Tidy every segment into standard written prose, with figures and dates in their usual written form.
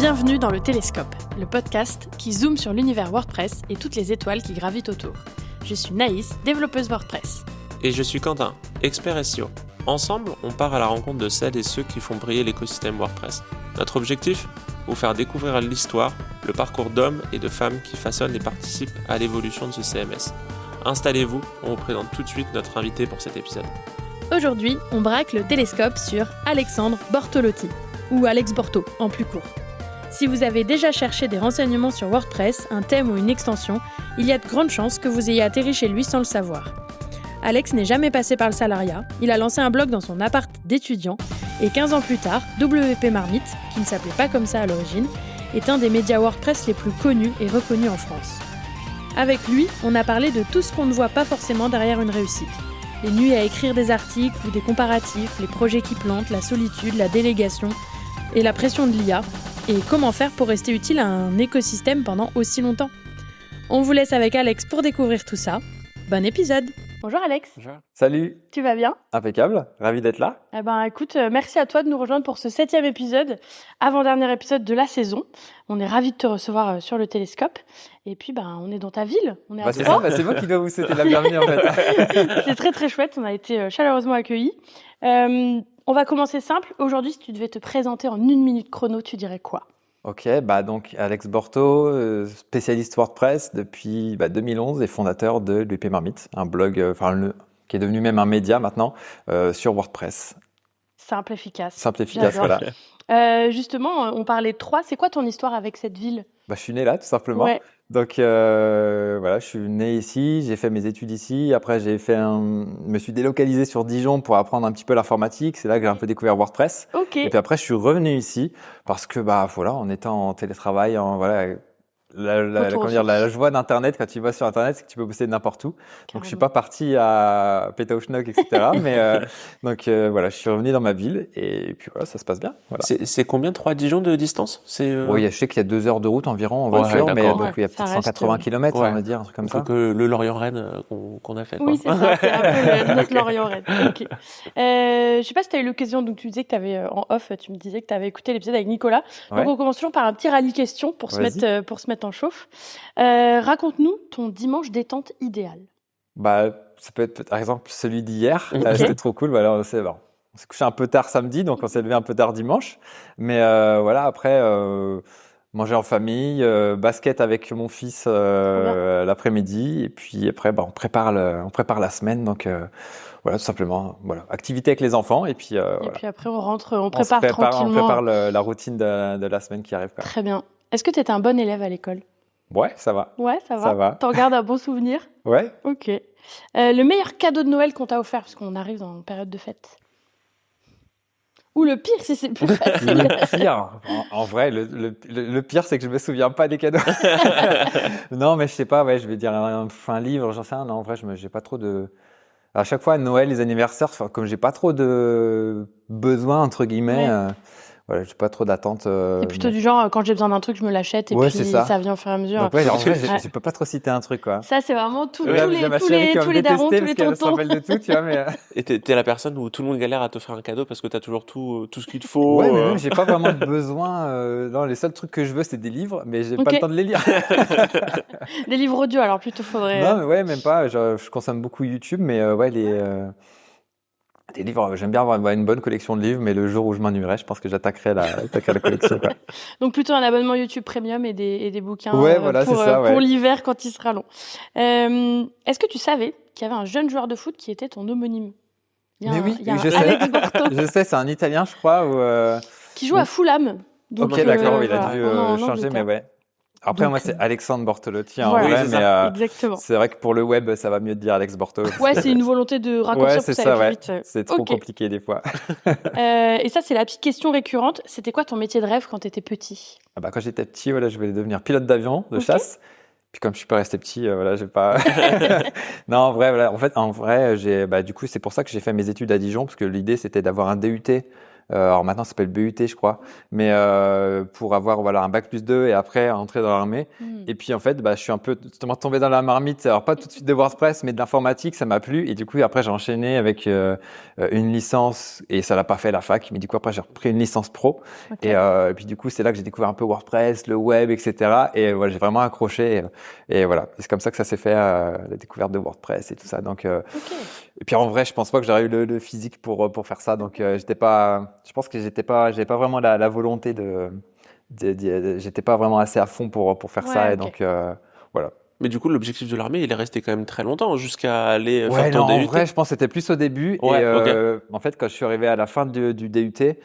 Bienvenue dans le Télescope, le podcast qui zoome sur l'univers WordPress et toutes les étoiles qui gravitent autour. Je suis Naïs, développeuse WordPress. Et je suis Quentin, expert SEO. Ensemble, on part à la rencontre de celles et ceux qui font briller l'écosystème WordPress. Notre objectif ? Vous faire découvrir l'histoire, le parcours d'hommes et de femmes qui façonnent et participent à l'évolution de ce CMS. Installez-vous, on vous présente tout de suite notre invité pour cet épisode. Aujourd'hui, on braque le Télescope sur Alexandre Bortolotti, ou Alex Borto en plus court. Si vous avez déjà cherché des renseignements sur WordPress, un thème ou une extension, il y a de grandes chances que vous ayez atterri chez lui sans le savoir. Alex n'est jamais passé par le salariat, il a lancé un blog dans son appart d'étudiant, et 15 ans plus tard, WP Marmite, qui ne s'appelait pas comme ça à l'origine, est un des médias WordPress les plus connus et reconnus en France. Avec lui, on a parlé de tout ce qu'on ne voit pas forcément derrière une réussite. Les nuits à écrire des articles ou des comparatifs, les projets qui plantent, la solitude, la délégation et la pression de l'IA, et comment faire pour rester utile à un écosystème pendant aussi longtemps. On vous laisse avec Alex pour découvrir tout ça. Bon épisode. Bonjour Alex. Bonjour. Salut. Tu vas bien ? Impeccable, ravi d'être là. Eh ben écoute, merci à toi de nous rejoindre pour ce 7e épisode, avant-dernier épisode de la saison. On est ravis de te recevoir sur le Télescope. Et puis on est dans ta ville, on est à C'est Troyes. ça, c'est moi qui dois vous souhaiter la bienvenue en fait. C'est très très chouette, on a été chaleureusement accueillis. On va commencer simple. Aujourd'hui, si tu devais te présenter en 1 minute chrono, tu dirais quoi ? Ok, donc Alex Borto, spécialiste WordPress depuis 2011 et fondateur de l'UP Marmite, un blog qui est devenu même un média maintenant sur WordPress. Simple, efficace. Simple, efficace, J'adore. voilà. Justement, on parlait de Troyes. C'est quoi ton histoire avec cette ville ? Je suis né là tout simplement. Ouais. Donc je suis né ici, j'ai fait mes études ici. Après, me suis délocalisé sur Dijon pour apprendre un petit peu l'informatique. C'est là que j'ai un peu découvert WordPress. Ok. Et puis après, je suis revenu ici parce que en étant en télétravail, la joie d'Internet quand tu vas sur Internet, c'est que tu peux bosser de n'importe où. Carrément. Donc je suis pas parti à Pétaouchnok, etc. mais je suis revenu dans ma ville et puis voilà, ça se passe bien. Voilà. C'est combien 3 Dijon de distance ? Oui, je sais qu'il y a 2 heures de route environ en Ouais, voiture, mais d'accord. donc il y a Ça peut-être reste, 180 km, ouais. on va dire, un truc comme ça. que le Lorient-Rennes qu'on a fait. Oui, quoi. c'est ça. C'est un peu notre Lorient-Rennes. Ok. Je sais pas si tu as eu l'occasion, donc tu disais que tu avais en off, tu me disais que tu avais écouté l'épisode avec Nicolas. Ouais. Donc on commence toujours par un petit rallye question pour se Vas-y. mettre en chauffe. Raconte-nous ton dimanche détente idéal. Ça peut être par exemple celui d'hier. Ok. C'était trop cool. On s'est couché un peu tard samedi, donc on s'est levé un peu tard dimanche. Mais après, manger en famille, basket avec mon fils l'après-midi, et puis après, on prépare la semaine. Donc tout simplement, activité avec les enfants, et puis Et puis après, on on prépare tranquillement. On prépare la routine de la semaine qui arrive. Quoi. Très bien. Est-ce que tu étais un bon élève à l'école ? Ouais, ça va. Ouais, ça va. Ça va. T'en gardes un bon souvenir ? Ouais. Ok. Le meilleur cadeau de Noël qu'on t'a offert, parce qu'on arrive dans une période de fête. Ou le pire, si c'est plus facile. Le pire, en vrai, le pire, c'est que je me souviens pas des cadeaux. Non, mais je sais pas, je vais dire un livre, j'en sais rien. Non, en vrai, j'ai pas trop de. À chaque fois, à Noël, les anniversaires, comme j'ai pas trop de besoins, entre guillemets, j'ai pas trop d'attentes. C'est plutôt du genre, quand j'ai besoin d'un truc, je me l'achète et Ouais, puis c'est ça. ça vient au fur et à mesure. Donc, en vrai, Ouais. je peux pas trop citer un truc, quoi. Ça, c'est vraiment tous Là, il y a ma chérie qui va me les darons, tous détester les parce qu'elle se tontons. rappelle de tout, tu vois, mais. Et t'es la personne où tout le monde galère à t'offrir un cadeau parce que t'as toujours tout ce qu'il te faut. Ouais, mais même, j'ai pas vraiment de besoin. Non, les seuls trucs que je veux, c'est des livres, mais j'ai pas Ok. le temps de les lire. Des livres audio, alors plutôt faudrait. Non, mais même pas. Je consomme beaucoup YouTube, mais des livres, j'aime bien avoir une bonne collection de livres, mais le jour où je m'ennuierai, je pense que j'attaquerai la collection. Quoi. Donc plutôt un abonnement YouTube Premium et des bouquins Ouais, voilà, pour, c'est ça, ouais. pour l'hiver quand il sera long. Est-ce que tu savais qu'il y avait un jeune joueur de foot qui était ton homonyme ? Il y a Mais un- oui, il y a un je sais. Alex Borto Je sais, c'est un Italien, je crois. qui joue à Fulham. Donc, Ok, d'accord, il voilà, a dû en changer, mais Angleterre. ouais. Après, Donc, moi, c'est Alexandre Bortolotti, en Voilà, vrai, oui, c'est mais ça. Exactement. c'est vrai que pour le web, ça va mieux de dire Alex Borto. Ouais, c'est une volonté de raccourcir Ouais, pour c'est ça ça, aille ouais. plus vite. C'est trop Ok. compliqué des fois. Et ça, c'est la petite question récurrente. C'était quoi ton métier de rêve quand tu étais petit ? Quand j'étais petit, je voulais devenir pilote d'avion de Ok. chasse. Puis comme je suis pas resté petit, j'ai pas. Non, en vrai, du coup, c'est pour ça que j'ai fait mes études à Dijon, parce que l'idée c'était d'avoir un DUT Alors maintenant, ça s'appelle BUT, je crois. Mais pour avoir un bac+2 et après entrer dans l'armée. Et puis en fait, je suis un peu justement tombé dans la marmite. Alors pas tout de suite de WordPress, mais de l'informatique, ça m'a plu. Et du coup, après, j'ai enchaîné avec une licence et ça l'a pas fait la fac. Mais du coup, après, j'ai repris une licence pro. Okay. Et puis du coup, c'est là que j'ai découvert un peu WordPress, le web, etc. Et voilà, j'ai vraiment accroché. Et voilà, et c'est comme ça que ça s'est fait, la découverte de WordPress et tout ça. Donc, et puis en vrai, je pense pas que j'aurais eu le physique pour faire ça. Donc, je pense que j'avais pas vraiment la volonté j'étais pas vraiment assez à fond pour faire ça. Et donc, voilà. Mais du coup, l'objectif de l'armée, il est resté quand même très longtemps jusqu'à aller faire Ouais, ton non, en DUT. vrai, je pense que c'était plus au début. Ouais, et en fait, quand je suis arrivé à la fin du DUT,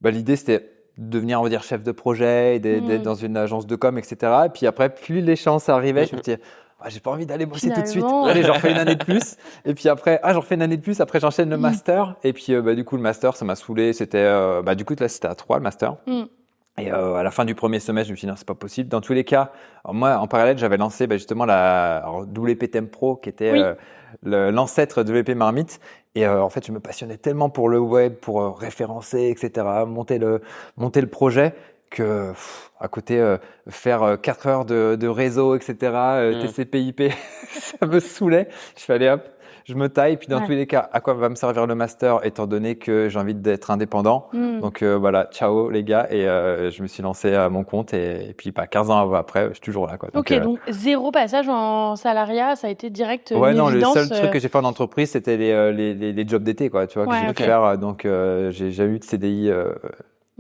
l'idée c'était de devenir, on va dire, chef de projet, et d'être dans une agence de com, etc. Et puis après, plus les chances arrivaient, je me disais, j'ai pas envie d'aller bosser tout de suite. Allez, j'en refais une année de plus. Et puis après, j'en refais une année de plus. Après, j'enchaîne le master. Et puis, du coup, le master, ça m'a saoulé. C'était, du coup, là, c'était à 3, le master. Et à la fin du premier semestre, je me suis dit, non, c'est pas possible. Dans tous les cas, alors moi, en parallèle, j'avais lancé justement la WP Theme Pro, qui était l'ancêtre de WP Marmite. Et en fait, je me passionnais tellement pour le web, pour référencer, etc., monter le projet, que à côté, faire 4 heures de réseau, etc., TCP/IP, ça me saoulait. Je fais, allez hop, je me taille. Puis dans tous les cas, à quoi va me servir le master, étant donné que j'ai envie d'être indépendant. Donc voilà, ciao les gars. Et je me suis lancé à mon compte. Et puis 15 ans après, je suis toujours là, quoi. Donc, donc zéro passage en salariat, ça a été direct Ouais, une non, évidence. le seul truc que j'ai fait en entreprise, c'était les jobs d'été, quoi, tu vois, que j'ai pu faire. Donc j'ai jamais eu de CDI.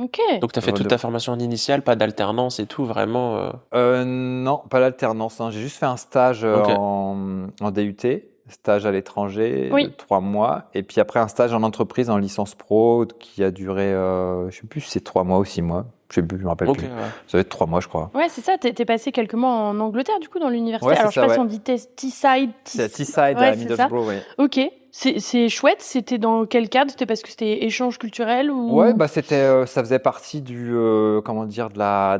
Ok. Donc, tu as fait toute ta formation en initiale, pas d'alternance et tout, vraiment Non, pas l'alternance. J'ai juste fait un stage en DUT, stage à l'étranger de 3 mois. Et puis après, un stage en entreprise en licence pro qui a duré, je sais plus si c'est 3 mois ou 6 mois. Je sais plus, je me rappelle plus. Ça va être 3 mois, je crois. Ouais, c'est ça. T'es passé quelques mois en Angleterre, du coup, dans l'université. Ouais, alors, je sais pas si on dit Teesside. C'est à Teesside, à Middlesbrough, oui. Ok. C'est chouette. C'était dans quel cadre? C'était parce que c'était échange culturel ou... Ouais, ça faisait partie de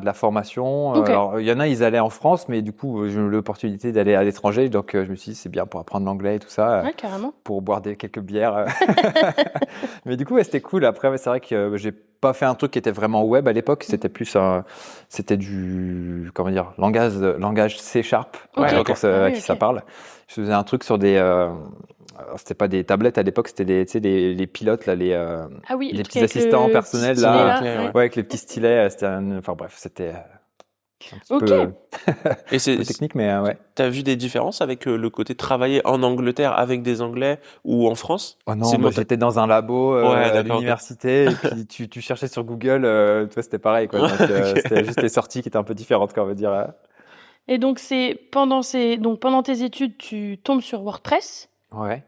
la formation. Alors, il y en a, ils allaient en France, mais du coup, j'ai eu l'opportunité d'aller à l'étranger. Donc, je me suis dit, c'est bien pour apprendre l'anglais et tout ça. Ouais, carrément. Pour boire quelques bières. Mais du coup, c'était cool. Après, c'est vrai que j'ai pas fait un truc qui était vraiment web à l'époque. C'était plus c'était du, langage C#. Ça parle. Je faisais un truc sur c'était pas des tablettes à l'époque, c'était les pilotes là, les petits assistants personnels là, avec les petits stylets. Enfin bref, c'était un petit peu, et c'est technique, mais ouais. T'as vu des différences avec le côté travailler en Angleterre avec des Anglais ou en France? Oh non, j'étais dans un labo à l'université et puis tu cherchais sur Google, toi c'était pareil, quoi. Donc c'était juste les sorties qui étaient un peu différentes, on va dire. Et donc pendant tes études, tu tombes sur WordPress. Ouais.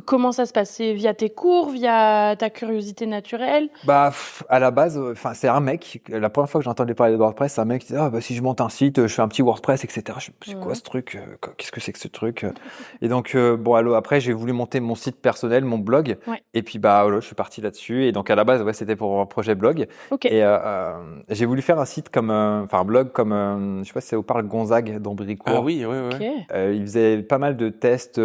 Comment ça se passe? C'est via tes cours, via ta curiosité naturelle? À la base, c'est un mec. La première fois que j'ai entendu parler de WordPress, c'est un mec qui disait, si je monte un site, je fais un petit WordPress, etc. C'est quoi ce truc? Qu'est-ce que c'est que ce truc? Et donc, après, j'ai voulu monter mon site personnel, mon blog. Ouais. Et puis, je suis parti là-dessus. Et donc, à la base, c'était pour un projet blog. Okay. Et j'ai voulu faire un site un blog comme, je sais pas si ça vous parle, Gonzague, d'Ambricourt. Ah oui. Okay. Il faisait pas mal de tests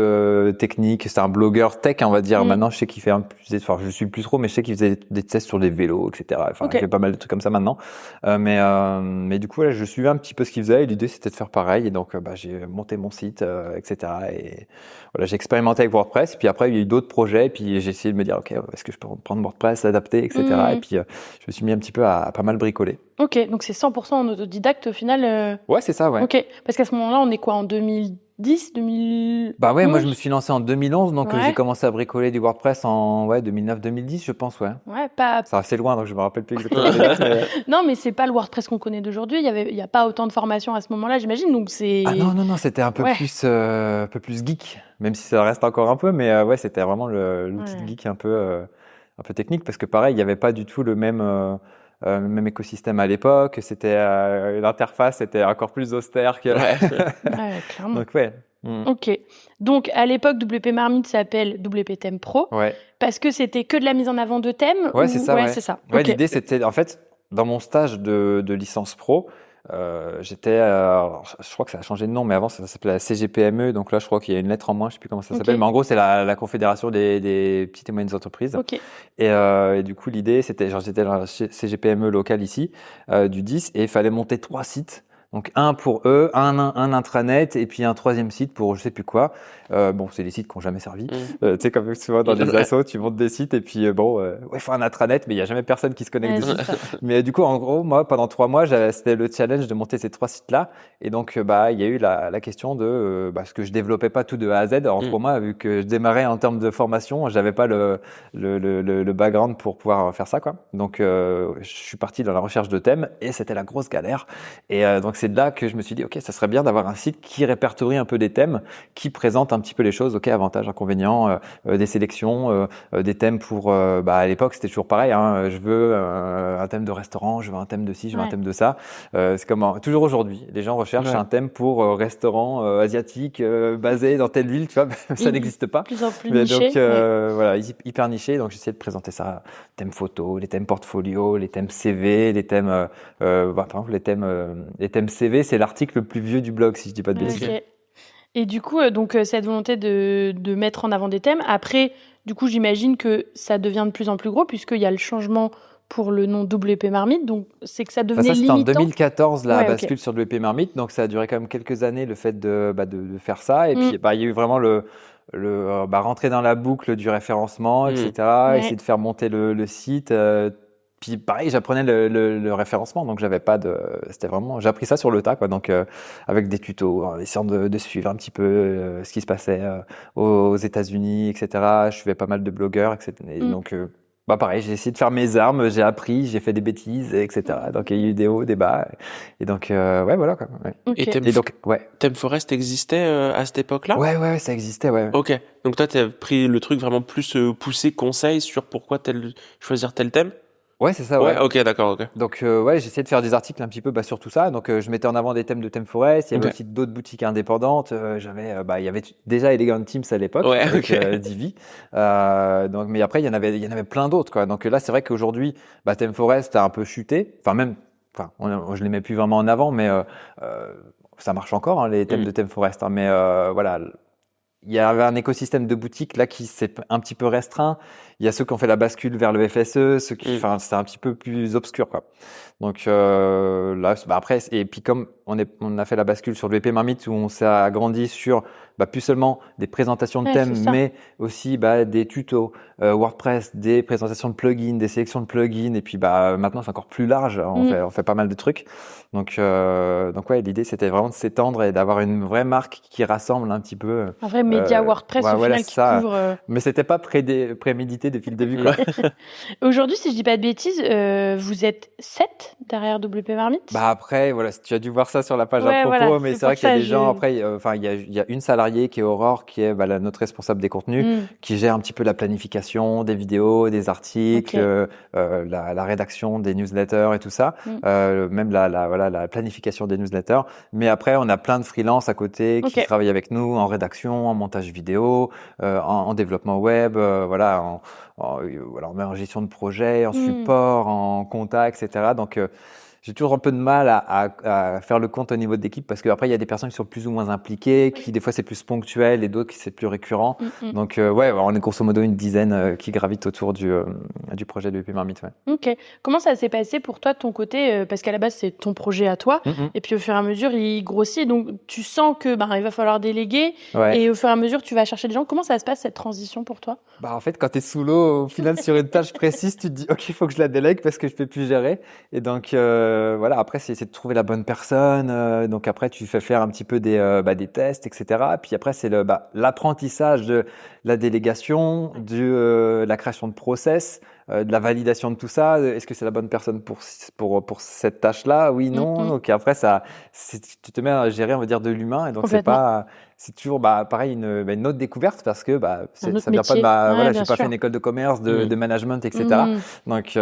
techniques. C'était un blogueur tech, on va dire. Maintenant, je sais qu'il fait je suis plus trop, mais je sais qu'il faisait des tests sur des vélos, etc. Enfin, il fait pas mal de trucs comme ça maintenant. Mais du coup, je suivais un petit peu ce qu'il faisait et l'idée, c'était de faire pareil. Et donc, j'ai monté mon site, etc. Et voilà, j'ai expérimenté avec WordPress. Et puis après, il y a eu d'autres projets. Et puis, j'ai essayé de me dire, OK, est-ce que je peux prendre WordPress, l'adapter, etc. Et puis, je me suis mis un petit peu à pas mal bricoler. Ok, donc c'est 100% en autodidacte au final. Ouais, c'est ça, ouais. Ok, parce qu'à ce moment-là, on est quoi, en 2010, 2011? Moi je me suis lancé en 2011, donc j'ai commencé à bricoler du WordPress en 2009-2010, je pense, ouais. Ouais, pas. C'est assez loin, donc je me rappelle plus exactement les dates. Mais... Non, mais c'est pas le WordPress qu'on connaît d'aujourd'hui. Il y a pas autant de formations à ce moment-là, j'imagine. Donc c'est. Ah non, c'était un peu plus geek, même si ça reste encore un peu, mais c'était vraiment l'outil de geek un peu technique, parce que pareil, il y avait pas du tout le même écosystème à l'époque. C'était l'interface était encore plus austère que. Clairement. Donc ouais. Ok. Donc à l'époque, WP Marmite s'appelle WP Theme Pro. Ouais. Parce que c'était que de la mise en avant de thèmes. Ouais, c'est ça. C'est ça. Ouais, l'idée c'était en fait dans mon stage de licence pro. je crois que ça a changé de nom, mais avant ça s'appelait la CGPME, donc là je crois qu'il y a une lettre en moins, je sais plus comment ça Ok. s'appelle, mais en gros c'est la confédération des petites et moyennes entreprises. Ok. Et du coup l'idée c'était, genre j'étais dans la CGPME locale ici, du 10, et il fallait monter 3 sites. Donc un pour eux, un intranet, et puis un troisième site pour je sais plus quoi. Bon, c'est des sites qui n'ont jamais servi. Tu sais, comme souvent dans des assos, tu montes des sites et puis ouais, faut un intranet, mais il y a jamais personne qui se connecte Ouais, dessus. c'est ça. Mais du coup, en gros, moi, pendant 3 mois, c'était le challenge de monter ces 3 sites-là. Et donc, bah, il y a eu la question de parce que je développais pas tout de A à Z en 3 mois, vu que je démarrais en termes de formation, j'avais pas le background pour pouvoir faire ça, quoi. Donc, je suis parti dans la recherche de thèmes et c'était la grosse galère. Et donc, c'est de là que je me suis dit, ok, ça serait bien d'avoir un site qui répertorie un peu des thèmes, qui présente un petit peu les choses, ok, avantages, inconvénients, des sélections, des thèmes pour, bah, à l'époque, c'était toujours pareil, hein, je veux un thème de restaurant, je veux un thème de ci, je veux un Ouais. thème de ça. C'est comme toujours aujourd'hui, les gens recherchent Ouais. un thème pour restaurant asiatique basé dans telle ville, tu vois, ça Mhm. n'existe pas. Plus en plus Mais niché. donc Ouais. voilà, hyper niché. Donc j'essaie de présenter ça, thèmes photo, les thèmes portfolio, les thèmes CV, les thèmes, bah, par exemple les thèmes CV, c'est l'article le plus vieux du blog si je dis pas de bêtises. Ok. Et du coup, donc cette volonté de mettre en avant des thèmes, après, du coup, j'imagine que ça devient de plus en plus gros puisqu'il y a le changement pour le nom WP Marmite, donc c'est que ça Bah, devenait ça, c'était en limitant. 2014, la Ouais, ok. bascule sur le WP Marmite. Donc, ça a duré quand même quelques années, le fait de faire ça. Et Mm. puis, bah, il y a eu vraiment rentrer dans la boucle du référencement, etc. Ouais. Essayer de faire monter le site. Puis, pareil, j'apprenais le référencement. Donc, c'était vraiment, j'ai appris ça sur le tas, quoi. Donc, avec des tutos, en essayant de suivre un petit peu ce qui se passait aux États-Unis, etc. Je suivais pas mal de blogueurs, etc. Et donc, bah pareil, j'ai essayé de faire mes armes, j'ai appris, j'ai fait des bêtises, etc. Donc il y a eu des hauts, des bas, et donc ouais, voilà quoi. Ouais. Ok. Et Et donc ouais, Thème Forest existait à cette époque-là? ouais, ça existait, ouais. Ok. Donc toi, t'as pris le truc vraiment plus poussé conseil sur pourquoi choisir tel thème? Ouais, c'est ça, Ouais, ouais. ok, d'accord, ok. Donc ouais, j'essayais de faire des articles un petit peu sur tout ça. Donc je mettais en avant des thèmes de Thème Forest. Il y avait Ok. aussi d'autres boutiques indépendantes. Il y avait déjà Elegant Teams à l'époque Ouais, avec ok. Divi. Donc mais après il y en avait plein d'autres quoi. Donc là c'est vrai qu'aujourd'hui, Thème Forest a un peu chuté. Je les mets plus vraiment en avant, mais ça marche encore hein, les thèmes de Thème Forest. Hein, mais voilà. Il y avait un écosystème de boutiques là qui s'est un petit peu restreint. Il y a ceux qui ont fait la bascule vers le FSE, enfin, c'est un petit peu plus obscur, quoi. Donc là, après, et puis comme on a fait la bascule sur le VP Marmite où on s'est agrandi sur plus seulement des présentations de Ouais, thèmes, c'est ça. mais aussi des tutos WordPress, des présentations de plugins, des sélections de plugins, et puis maintenant c'est encore plus large. On fait pas mal de trucs. Donc ouais, l'idée c'était vraiment de s'étendre et d'avoir une vraie marque qui rassemble un petit peu. Un vrai média WordPress Ouais, au voilà, final c'est qui ça. couvre. Mais c'était pas prémédité depuis le début, quoi. Aujourd'hui, si je dis pas de bêtises, vous êtes 7 derrière WP Marmite? Après, voilà, tu as dû voir ça sur la page Ouais, à propos, voilà, mais c'est c'est vrai pour qu'il y a ça, des gens, après, enfin, il y a une salariée qui est Aurore, qui est notre responsable des contenus, qui gère un petit peu la planification des vidéos, des articles, Ok. la rédaction des newsletters et tout ça, même la planification des newsletters. Mais après, on a plein de freelances à côté qui Ok. travaillent avec nous en rédaction, en montage vidéo, en développement web, voilà, en gestion de projet, en support, en contact, etc. Donc, j'ai toujours un peu de mal à faire le compte au niveau de l'équipe parce qu'après, il y a des personnes qui sont plus ou moins impliquées, qui des fois c'est plus ponctuel et d'autres qui c'est plus récurrent. Donc, ouais, on est grosso modo une dizaine qui gravitent autour du projet de EP Marmite. Ouais. Ok. Comment ça s'est passé pour toi de ton côté? Parce qu'à la base, c'est ton projet à toi. Et puis au fur et à mesure, il grossit. Donc tu sens que il va falloir déléguer. Ouais. Et au fur et à mesure, tu vas chercher des gens. Comment ça se passe cette transition pour toi? En fait, quand tu es sous l'eau, au final, sur une tâche précise, tu te dis, OK, il faut que je la délègue parce que je peux plus gérer. Et donc, voilà, après, c'est de trouver la bonne personne. Donc, après, tu fais faire un petit peu des tests, etc. Puis après, c'est l'apprentissage de la délégation, de la création de process, de la validation de tout ça. Est-ce que c'est la bonne personne pour cette tâche-là? Oui, non. Donc, après, tu te mets à gérer, on va dire, de l'humain. Et donc, c'est toujours pareil une autre découverte parce que ça vient pas de voilà, j'ai pas fait une école de commerce, de management, etc. Donc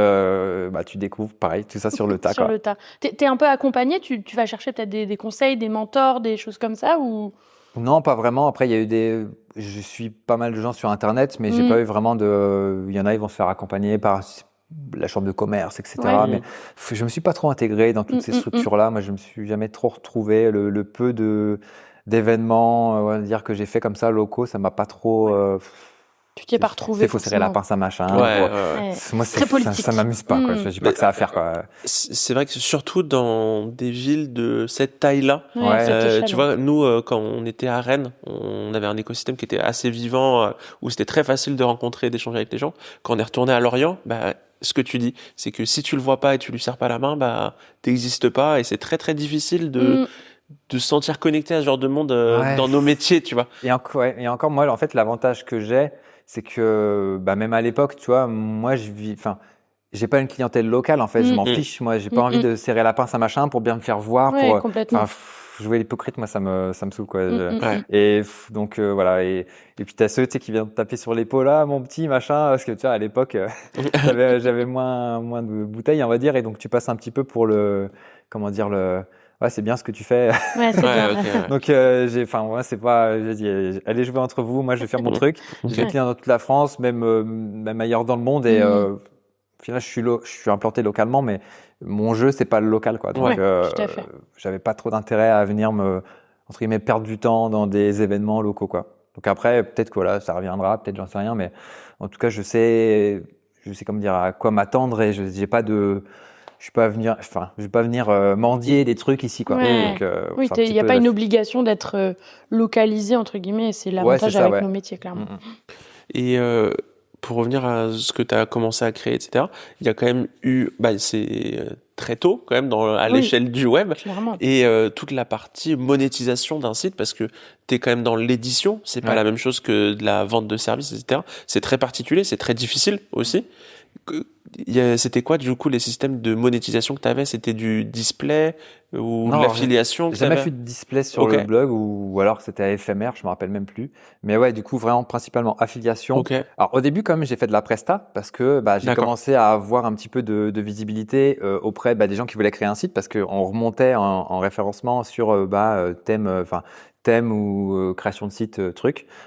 tu découvres pareil tout ça sur le tas. Sur le tas. T'es un peu accompagné, tu vas chercher peut-être des conseils, des mentors, des choses comme ça ou? Non, pas vraiment. Après, il y a eu je suis pas mal de gens sur Internet, mais j'ai pas eu vraiment il y en a, ils vont se faire accompagner par la chambre de commerce, etc. Ouais. Mais je me suis pas trop intégré dans toutes ces structures-là. Moi, je me suis jamais trop retrouvé. Le peu d'événements, on va dire que j'ai fait comme ça locaux, ça m'a pas trop. Tu t'y es pas retrouvé. Il faut serrer la pince à machin. Moi, Très politique. ça m'amuse pas. Quoi. J'ai pas que ça à faire. Quoi. C'est vrai que surtout dans des villes de cette taille-là, tu vois, nous, quand on était à Rennes, on avait un écosystème qui était assez vivant, où c'était très facile de rencontrer et d'échanger avec les gens. Quand on est retourné à Lorient, ce que tu dis, c'est que si tu le vois pas et tu lui serres pas la main, t'existes pas, et c'est très très difficile de se sentir connecté à ce genre de monde dans nos métiers, tu vois. Et encore, moi, en fait, l'avantage que j'ai, c'est que même à l'époque, tu vois, moi, j'ai pas une clientèle locale, en fait, je m'en fiche. Moi, j'ai pas envie de serrer la pince à machin pour bien me faire voir. Complètement. Jouer l'hypocrite, moi, ça me saoule, quoi. Et donc, voilà. Et puis, t'as ceux, tu sais, qui viennent te taper sur l'épaule, là, mon petit, machin, parce que, tu vois, à l'époque, j'avais moins de bouteilles, on va dire, et donc, tu passes un petit peu pour ouais, c'est bien ce que tu fais. Ouais, c'est bien. Okay. Donc, c'est pas, j'ai dit, allez jouer entre vous, moi, je vais faire mon truc. J'ai des clients dans toute la France, même ailleurs dans le monde, et, au final, je suis implanté localement, mais mon jeu, c'est pas le local, quoi. Donc, tout à fait. j'avais pas trop d'intérêt à venir entre guillemets, perdre du temps dans des événements locaux, quoi. Donc après, peut-être que voilà, ça reviendra, peut-être, j'en sais rien, mais en tout cas, je sais comment dire, à quoi m'attendre, et je vais pas venir mendier des trucs ici, quoi. Ouais. Donc, il n'y a pas une obligation d'être localisé, entre guillemets, c'est l'avantage avec nos métiers, clairement. Et pour revenir à ce que tu as commencé à créer, etc., il y a quand même eu, c'est très tôt quand même à l'échelle du web, clairement. Et toute la partie monétisation d'un site, parce que tu es quand même dans l'édition, c'est pas la même chose que de la vente de services, etc. C'est très particulier, c'est très difficile aussi. C'était quoi du coup les systèmes de monétisation que tu avais? C'était du display ou de l'affiliation? J'ai jamais fait de display sur le blog, ou alors c'était éphémère, je me rappelle même plus. Mais ouais, du coup vraiment principalement affiliation. Alors au début quand même j'ai fait de la presta, parce que j'ai commencé à avoir un petit peu de visibilité auprès des gens qui voulaient créer un site, parce qu'on remontait en référencement sur thème ou création de site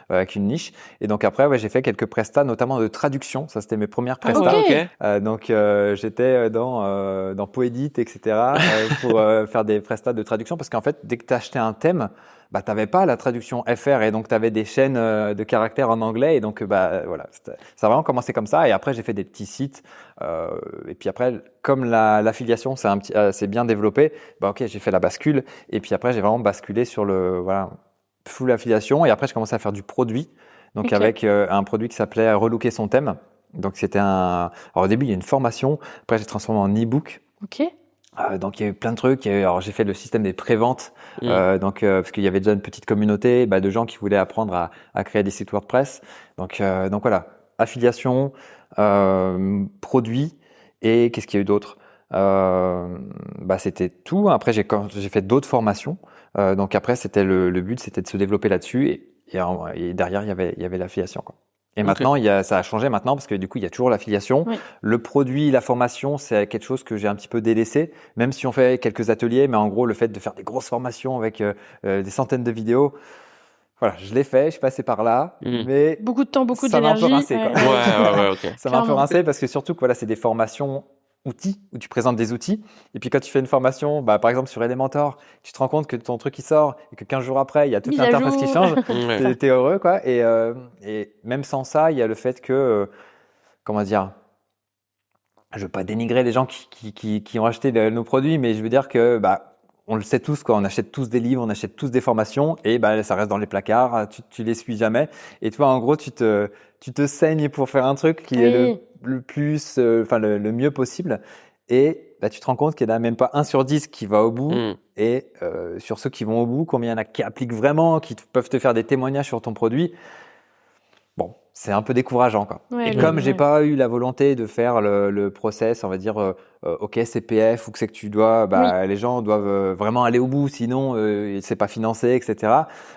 avec une niche. Et donc après j'ai fait quelques prestats, notamment de traduction. Ça c'était mes premières prestats. Donc j'étais dans Poedit, etc. Pour faire des prestats de traduction, parce qu'en fait dès que tu achetais un thème, t'avais pas la traduction FR, et donc tu avais des chaînes de caractères en anglais, et donc voilà, ça a vraiment commencé comme ça. Et après j'ai fait des petits sites, et puis après comme l'affiliation c'est bien développé, j'ai fait la bascule, et puis après j'ai vraiment basculé sur le full affiliation. Et après j'ai commencé à faire du produit, donc avec un produit qui s'appelait Relooker son thème. Donc alors au début il y a une formation, après j'ai transformé en e-book. Donc il y a eu plein de trucs. Alors j'ai fait le système des préventes, parce qu'il y avait déjà une petite communauté de gens qui voulaient apprendre à créer des sites WordPress. Donc voilà, affiliation, produit, et qu'est-ce qu'il y a eu d'autre? C'était tout. Après j'ai fait d'autres formations. Donc après c'était le but, c'était de se développer là-dessus, et derrière il y avait l'affiliation, quoi. Et maintenant, ça a changé maintenant, parce que du coup, il y a toujours l'affiliation. Le produit, la formation, c'est quelque chose que j'ai un petit peu délaissé, même si on fait quelques ateliers. Mais en gros, le fait de faire des grosses formations avec des centaines de vidéos, voilà, je l'ai fait, je suis passé par là. Mais beaucoup de temps, beaucoup d'énergie. Ça m'a un peu rincé, quoi. Ça m'a un peu rincé, parce que surtout que c'est des formations outils, où tu présentes des outils. Et puis quand tu fais une formation, par exemple sur Elementor, tu te rends compte que ton truc il sort, et que 15 jours après, il y a toute l'interface qui change. T'es heureux, quoi. Et même sans ça, il y a le fait que, comment dire, je veux pas dénigrer les gens qui ont acheté nos produits, mais je veux dire que on le sait tous, quoi. On achète tous des livres, on achète tous des formations, et ça reste dans les placards, tu les suis jamais. Et toi, en gros, tu te saignes pour faire un truc qui est le plus, le mieux possible. Et tu te rends compte qu'il n'y en a même pas 1 sur 10 qui va au bout. Et sur ceux qui vont au bout, combien il y en a qui appliquent vraiment, qui peuvent te faire des témoignages sur ton produit? Bon, c'est un peu décourageant, quoi. Et comme j'ai pas eu la volonté de faire le process, on va dire, CPF, ou que c'est que tu dois, les gens doivent vraiment aller au bout, sinon c'est pas financé, etc.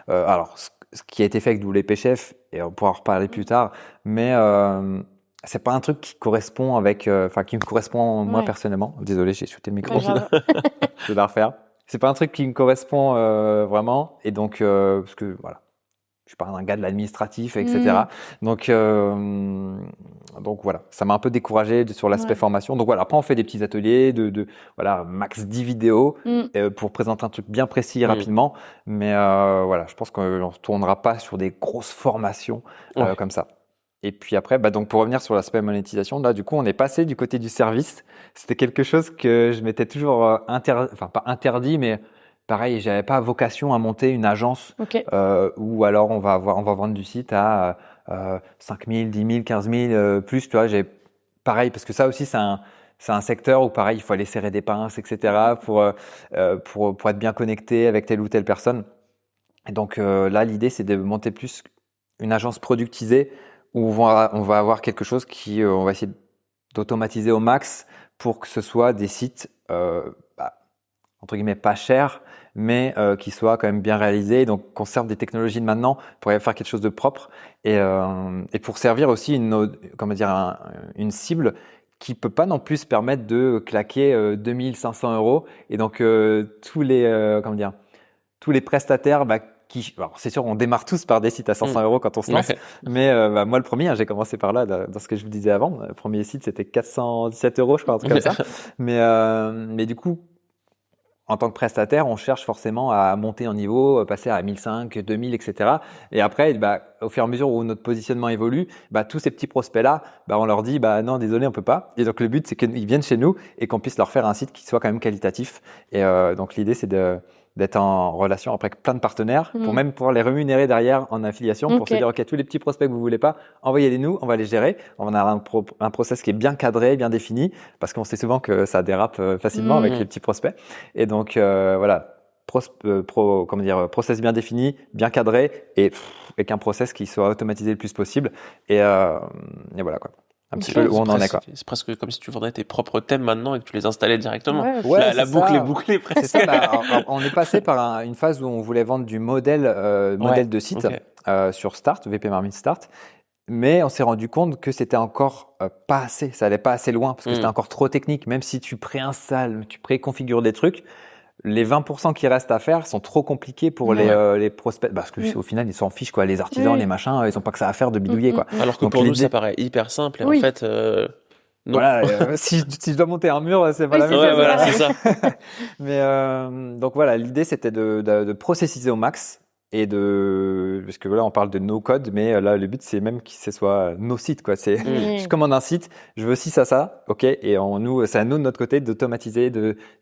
Alors, ce qui a été fait avec WPChef, et on pourra en reparler plus tard, mais c'est pas un truc qui correspond qui me correspond moi personnellement. Désolé, j'ai shooté le micro. Je vais la refaire. C'est pas un truc qui me correspond vraiment, et donc parce que voilà. suis pas un gars de l'administratif, etc. Donc voilà, ça m'a un peu découragé sur l'aspect formation. Donc voilà, après on fait des petits ateliers voilà, max 10 vidéos pour présenter un truc bien précis rapidement. Mais voilà, je pense qu'on ne retournera pas sur des grosses formations comme ça. Et puis après, donc pour revenir sur l'aspect monétisation, là du coup on est passé du côté du service. C'était quelque chose que je m'étais toujours enfin pas interdit, mais pareil, j'avais pas vocation à monter une agence où alors on va vendre du site à 5 000, 10 000, 15 000 plus, tu vois. Pareil, parce que ça aussi c'est un secteur où pareil, il faut aller serrer des pinces, etc. pour être bien connecté avec telle ou telle personne. Et donc là, l'idée c'est de monter plus une agence productisée où on va avoir quelque chose qui on va essayer d'automatiser au max pour que ce soit des sites entre guillemets pas chers, mais qui soient quand même bien réalisés. Donc qu'on serve des technologies de maintenant pour faire quelque chose de propre et pour servir aussi une cible qui peut pas non plus se permettre de claquer 2500 €. Et donc tous les prestataires alors c'est sûr, on démarre tous par des sites à 500 € quand on se lance. Mais moi, le premier, j'ai commencé par là, dans ce que je vous disais avant. Le premier site, c'était 417 €, je crois, un truc comme ça. Mais du coup, en tant que prestataire, on cherche forcément à monter en niveau, passer à 1500, 2000, etc. Et après, au fur et à mesure où notre positionnement évolue, tous ces petits prospects-là, on leur dit non, désolé, on peut pas. Et donc le but, c'est qu'ils viennent chez nous et qu'on puisse leur faire un site qui soit quand même qualitatif. Et donc l'idée, c'est d'être en relation avec plein de partenaires pour même pouvoir les rémunérer derrière en affiliation pour se dire ok, tous les petits prospects que vous voulez pas, envoyez-les nous, on va les gérer. On a un process qui est bien cadré, bien défini parce qu'on sait souvent que ça dérape facilement avec les petits prospects. Et donc voilà, process bien défini, bien cadré et avec un process qui soit automatisé le plus possible. Et voilà quoi. Un petit peu où on en est, quoi. C'est presque comme si tu vendrais tes propres thèmes maintenant et que tu les installais directement. Ouais, la boucle est bouclée presque. C'est ça. On est passé par une phase où on voulait vendre du modèle de site sur Start, VP Marmite Start. Mais on s'est rendu compte que c'était encore pas assez. Ça allait pas assez loin parce que c'était encore trop technique. Même si tu préinstalles, tu préconfigures des trucs, les 20% qui restent à faire sont trop compliqués pour les prospects parce que au final ils s'en fichent quoi, les artisans, les machins, ils ont pas que ça à faire de bidouiller quoi. Alors que donc, pour nous ça paraît hyper simple et en fait non. Voilà, si je dois monter un mur, c'est pas la même chose. Voilà, c'est ça. Mais donc voilà, l'idée c'était de processiser au max et parce que là on parle de no code, mais là le but c'est même que ce soit no site quoi. C'est je commande un site, je veux ci ça, ok, et c'est à nous de notre côté d'automatiser,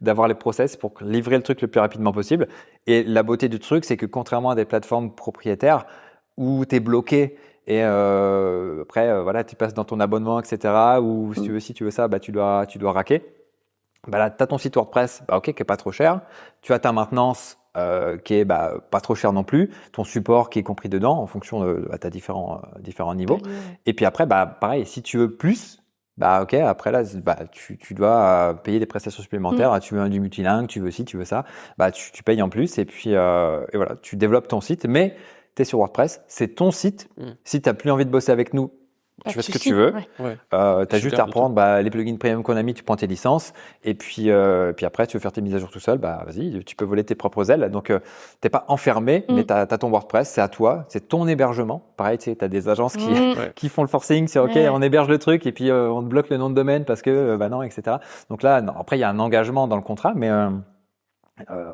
d'avoir les process pour livrer le truc le plus rapidement possible. Et la beauté du truc, c'est que contrairement à des plateformes propriétaires où t'es bloqué et après voilà, tu passes dans ton abonnement, etc. Ou si tu veux ça, tu dois raquer. Là, tu as ton site WordPress, ok, qui est pas trop cher. Tu as ta maintenance qui est pas trop cher non plus. Ton support qui est compris dedans en fonction de ta différents niveaux. Et puis après, pareil, si tu veux plus, ok, après là, tu dois payer des prestations supplémentaires. Tu veux du multilingue, tu veux ci, tu veux ça, tu payes en plus. Et puis et voilà, tu développes ton site, mais tu es sur WordPress, c'est ton site. Si tu n'as plus envie de bosser avec nous, tu fais ce que tu veux. Tu as juste à reprendre les plugins premium qu'on a mis, tu prends tes licences. Et puis après, tu veux faire tes mises à jour tout seul, vas-y, tu peux voler tes propres ailes. Donc, tu n'es pas enfermé, mais tu as ton WordPress, c'est à toi, c'est ton hébergement. Pareil, tu as des agences qui font le forcing, c'est OK, on héberge le truc et puis on te bloque le nom de domaine parce que non, etc. Donc là, après, il y a un engagement dans le contrat, mais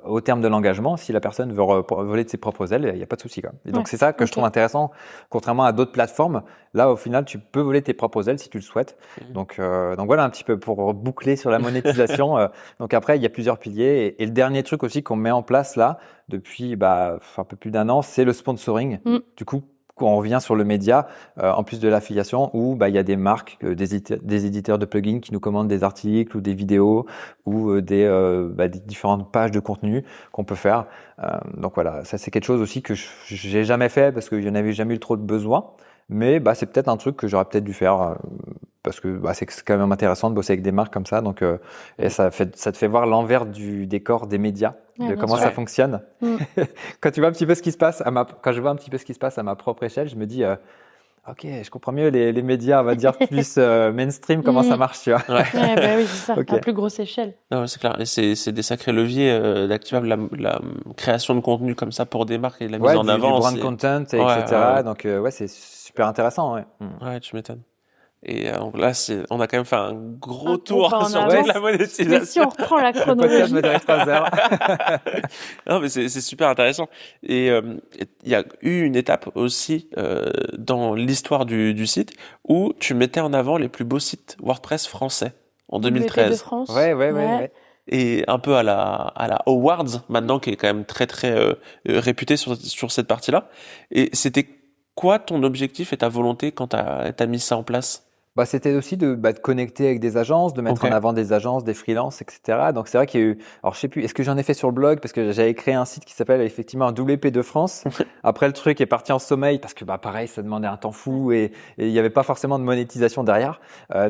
au terme de l'engagement, si la personne veut voler de ses propres ailes, il n'y a pas de souci. Et donc, c'est ça que je trouve intéressant, contrairement à d'autres plateformes. Là, au final, tu peux voler tes propres ailes si tu le souhaites. Donc voilà un petit peu pour boucler sur la monétisation. Donc après, il y a plusieurs piliers. Et le dernier truc aussi qu'on met en place là, depuis un peu plus d'1 an, c'est le sponsoring. Du coup, quand on revient sur le média, en plus de l'affiliation, où il y a des marques, des éditeurs de plugins qui nous commandent des articles ou des vidéos ou des différentes pages de contenu qu'on peut faire. Donc voilà, ça c'est quelque chose aussi que j'ai jamais fait parce que je n'avais jamais eu trop de besoin. Mais c'est peut-être un truc que j'aurais peut-être dû faire parce que c'est quand même intéressant de bosser avec des marques comme ça. Donc et ça te fait voir l'envers du décor des médias, de comment ça fonctionne. Quand tu vois un petit peu ce qui se passe quand je vois un petit peu ce qui se passe à ma propre échelle, je me dis ok, je comprends mieux les médias, on va dire plus mainstream, comment ça marche, tu vois. Ouais. Ouais, bah oui, c'est ça, Ok. à plus grosse échelle. Non, ouais, c'est clair. Et c'est des sacrés leviers d'activable. La création de contenu comme ça pour des marques et de la mise Ouais, en du avant. brand C'est... content, Ouais, etc. ouais, Donc, ouais, c'est super intéressant, ouais. ouais, tu m'étonnes. Et donc là, on a quand même fait un gros Un gros tour pas en sur avant. toute la Mais si monétisation. on reprend la Le podcast chronologie, va durer 3 heures. Non, mais c'est super intéressant. Et il y a eu une étape aussi dans l'histoire du site où tu mettais en avant les plus beaux sites WordPress français en WP de 2013. France. Ouais. Et un peu à la Awards maintenant, qui est quand même très très réputé sur cette partie-là. Et c'était quoi ton objectif et ta volonté quand t'as mis ça en place? Bah, c'était aussi de connecter avec des agences, de mettre Ok. en avant des agences, des freelances, etc. Donc c'est vrai qu'il y a eu, alors je sais plus, est-ce que j'en ai fait sur le blog parce que j'avais créé un site qui s'appelle effectivement WP de France. Après le truc est parti en sommeil parce que bah pareil, ça demandait un temps fou et il n'y avait pas forcément de monétisation derrière.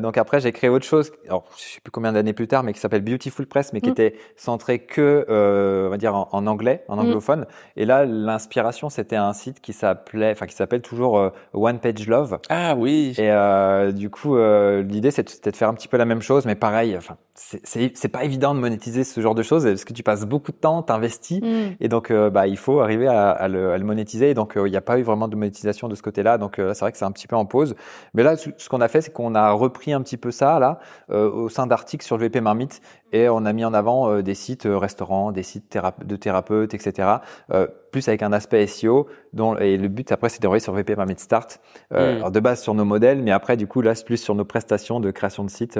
Donc après j'ai créé autre chose, alors je sais plus combien d'années plus tard, mais qui s'appelle Beautiful Press, mais qui était centré que on va dire en anglais, en anglophone. Et là l'inspiration c'était un site qui qui s'appelle toujours One Page Love. Ah oui. Et du coup, l'idée c'était de faire un petit peu la même chose, mais pareil. Enfin, c'est pas évident de monétiser ce genre de choses parce que tu passes beaucoup de temps, t'investis, et donc bah il faut arriver à le monétiser. Et donc il n'y a pas eu vraiment de monétisation de ce côté-là. Donc c'est vrai que c'est un petit peu en pause. Mais là, ce qu'on a fait, c'est qu'on a repris un petit peu ça là au sein d'articles sur le VP Marmite et on a mis en avant des sites restaurants, des sites de thérapeutes, etc. Plus avec un aspect SEO et le but après c'est d'envoyer sur VP Marmite Start. Alors de base sur nos modèles, mais après du coup là c'est plus sur nos prestations de création de sites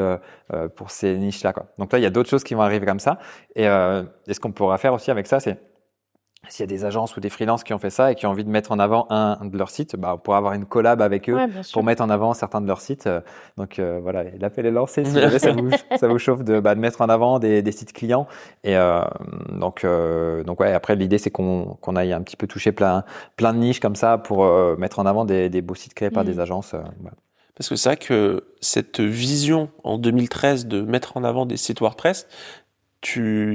pour ces niches-là, quoi. Donc là il y a d'autres choses qui vont arriver comme ça. Et ce qu'on pourra faire aussi avec ça, c'est s'il y a des agences ou des freelances qui ont fait ça et qui ont envie de mettre en avant un de leurs sites, bah, on pourra avoir une collab avec eux Ouais, bien sûr. pour mettre en avant certains de leurs sites. Donc voilà, l'appel est lancé si jamais ça vous chauffe de mettre en avant des sites clients. Et donc ouais, après l'idée c'est qu'on aille un petit peu toucher plein de niches comme ça pour mettre en avant des beaux sites créés par des agences. Voilà. Parce que c'est vrai que cette vision en 2013 de mettre en avant des sites WordPress,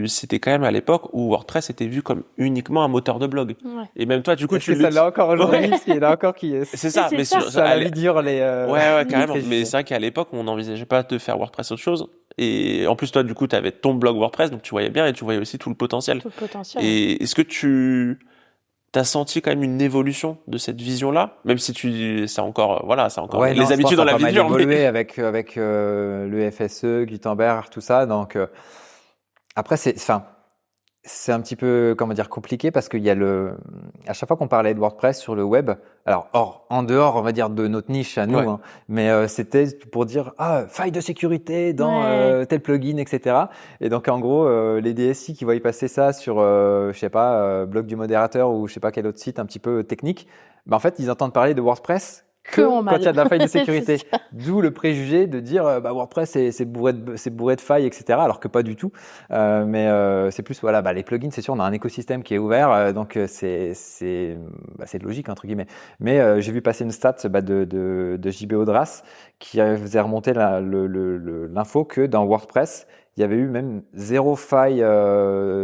c'était quand même à l'époque où WordPress était vu comme uniquement un moteur de blog. Ouais. Et même toi, du coup, Est-ce que ça l'a encore aujourd'hui, parce qu'il y en a encore qui C'est ça, C'est mais ça. ça a la vie dure les. ouais, carrément. préjugés. Mais c'est vrai qu'à l'époque, on n'envisageait pas de faire WordPress autre chose. Et en plus, toi, du coup, tu avais ton blog WordPress, donc tu voyais bien et tu voyais aussi tout le potentiel. Tout le potentiel. Et est-ce que tu as senti quand même une évolution de cette vision-là, même si c'est encore, voilà, c'est encore Ouais, les non, je habitudes pense dans la que ça a vie pas mal dure. évolué avec le FSE, Gutenberg, tout ça. Donc après c'est un petit peu comment dire compliqué parce qu'il y a à chaque fois qu'on parlait de WordPress sur le web, alors en dehors on va dire de notre niche à nous, Ouais. hein, mais c'était pour dire faille de sécurité dans tel plugin, etc. Et donc en gros les DSI qui voyaient passer ça sur je sais pas blog du modérateur ou je sais pas quel autre site un petit peu technique, bah en fait ils entendent parler de WordPress que en quand il y a de la faille de C'est sécurité. ça. D'où le préjugé de dire WordPress c'est bourré de failles, etc. Alors que pas du tout. Mais c'est plus voilà, les plugins, c'est sûr, on a un écosystème qui est ouvert, donc c'est logique entre guillemets. Mais j'ai vu passer une stat de JB Audras qui faisait remonter l'info que dans WordPress il y avait eu même zéro faille,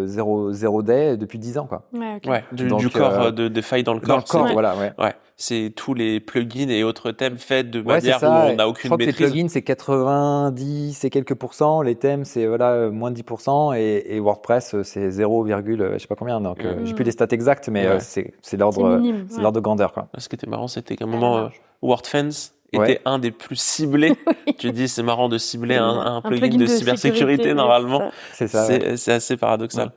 zéro day depuis 10 ans, quoi. Ouais, ok. Ouais, Donc, du corps, des failles dans le Dans le corps. corps, c'est- voilà, ouais. Ouais, c'est tous les plugins et autres thèmes faits de Ouais, c'est manière où ça. on n'a Je aucune crois que les maîtrise. plugins, c'est 90 et quelques pourcents. Les thèmes, c'est voilà, moins de 10%. Et WordPress, c'est 0, je sais pas combien. Donc, j'ai plus les stats exactes, mais Ouais. c'est C'est l'ordre, minime. c'est l'ordre de grandeur, quoi. Ce qui était marrant, c'était qu'à un À la moment, marge. WordFence Ouais. était un des plus ciblés. Tu dis, c'est marrant de cibler un plugin plugin de de cybersécurité, sécurité, normalement. C'est ça. Ouais, C'est assez paradoxal.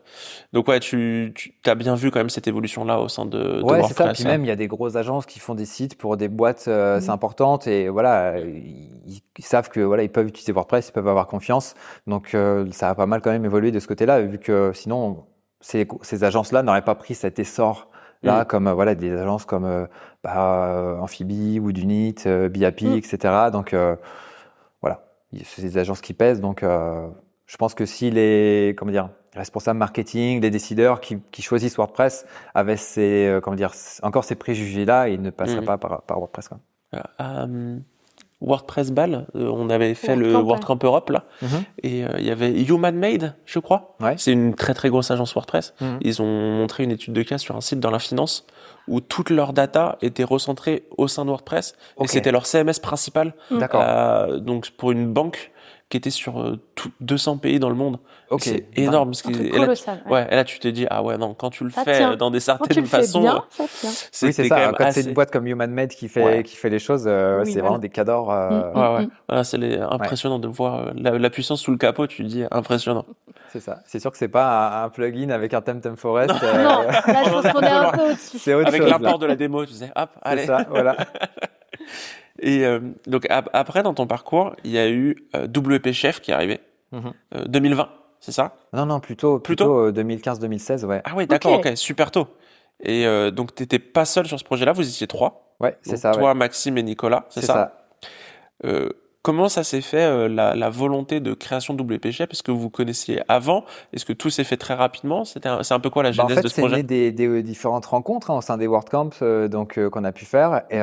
Donc ouais, tu as bien vu quand même cette évolution-là au sein de ouais, c'est ça. WordPress. Puis même, il y a des grosses agences qui font des sites pour des boîtes assez importantes. Et voilà, ils savent que voilà, ils peuvent utiliser WordPress, ils peuvent avoir confiance. Donc, ça a pas mal quand même évolué de ce côté-là, vu que sinon, ces agences-là n'auraient pas pris cet essor. Là, comme voilà des agences comme Amphibie, Woodunit, Biapi, etc. Donc voilà, c'est des agences qui pèsent. Donc je pense que si les responsables marketing, les décideurs qui choisissent WordPress avaient encore ces préjugés-là, ils ne passeraient pas par WordPress, quoi. WordPress Ball. On avait fait le WordCamp, WordCamp Europe là, Mhm. et il y avait Human Made, je crois. Ouais. C'est une très très grosse agence WordPress. Mhm. Ils ont montré une étude de cas sur un site dans la finance où toute leur data était recentrée au sein de WordPress et Ok. c'était leur CMS principal. D'accord. Donc pour une banque qui était sur 200 pays dans le monde. Ok. C'est énorme. Parce Un que, truc et là, colossal. ouais, et là, tu te dis, ah ouais, non, quand tu le Ça fais tient. dans des Quand tu certaines le fais façons, bien, ça tient. Oui, c'est c'est ça. quand même Quand c'est assez... une boîte comme Human Made qui fait, Ouais. qui fait les choses, Oui, c'est voilà. vraiment des cadors. Ouais. Voilà, impressionnant de voir la puissance sous le capot, tu te dis, impressionnant. C'est ça. C'est sûr que c'est pas un plugin avec un Temtem Forest. Non, là, je pense qu'on est un peu au-dessus. C'est autre Avec chose. l'import là. de la démo, tu sais, hop, C'est allez. ça, voilà. Et donc après, dans ton parcours, il y a eu WP Chef qui est arrivé, Mhm. 2020, c'est ça? Non, plutôt 2015-2016, ouais. Ah oui, d'accord, Ok. ok, super tôt. Et donc, t'étais pas seul sur ce projet-là, vous étiez 3. Ouais, c'est Donc, ça, toi, ouais. Maxime et Nicolas, c'est C'est ça? ça. Comment ça s'est fait, la volonté de création de WP Chef? Est-ce que vous connaissiez avant? Est-ce que tout s'est fait très rapidement? C'est un peu quoi la Bah, en genèse fait, de ce c'est projet? né des différentes rencontres au sein des WordCamps qu'on a pu faire. Et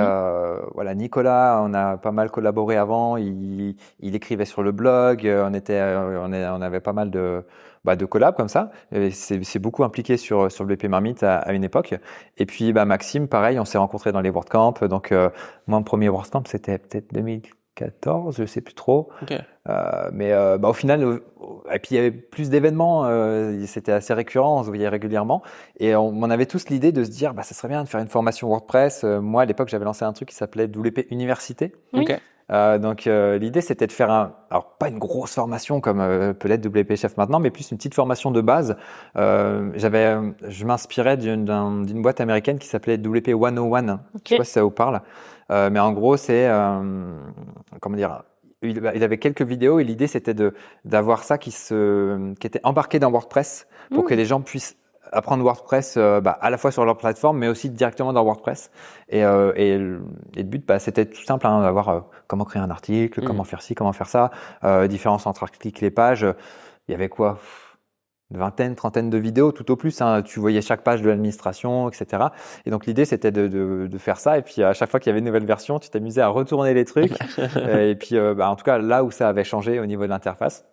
voilà, Nicolas, on a pas mal collaboré avant. Il écrivait sur le blog. On avait pas mal de collabs comme ça. Et c'est beaucoup impliqué sur le BP Marmite à une époque. Et puis Maxime, pareil, on s'est rencontrés dans les WordCamps. Donc moi, mon premier WordCamp, c'était peut-être 2014, je sais plus trop. Ok. Mais au final, et puis il y avait plus d'événements, c'était assez récurrent, on se voyait régulièrement, et on avait tous l'idée de se dire, ça serait bien de faire une formation WordPress. Moi, à l'époque, j'avais lancé un truc qui s'appelait WP Université. Oui. Ok. Donc l'idée, c'était de faire alors pas une grosse formation comme peut l'être WP Chef maintenant, mais plus une petite formation de base. Je m'inspirais d'une boîte américaine qui s'appelait WP 101. Ok. Je sais pas si ça vous parle, mais en gros, c'est comment dire. Il avait quelques vidéos et l'idée c'était d'avoir ça qui était embarqué dans WordPress pour que les gens puissent apprendre WordPress à la fois sur leur plateforme mais aussi directement dans WordPress. Et le but c'était tout simple, d'avoir comment créer un article, comment faire ci, comment faire ça, différence entre articles et pages. Il y avait quoi? Une vingtaine, trentaine de vidéos tout au plus. Tu voyais chaque page de l'administration, etc. Et donc l'idée c'était de faire ça. Et puis à chaque fois qu'il y avait une nouvelle version, tu t'amusais à retourner les trucs. Et puis en tout cas là où ça avait changé au niveau de l'interface.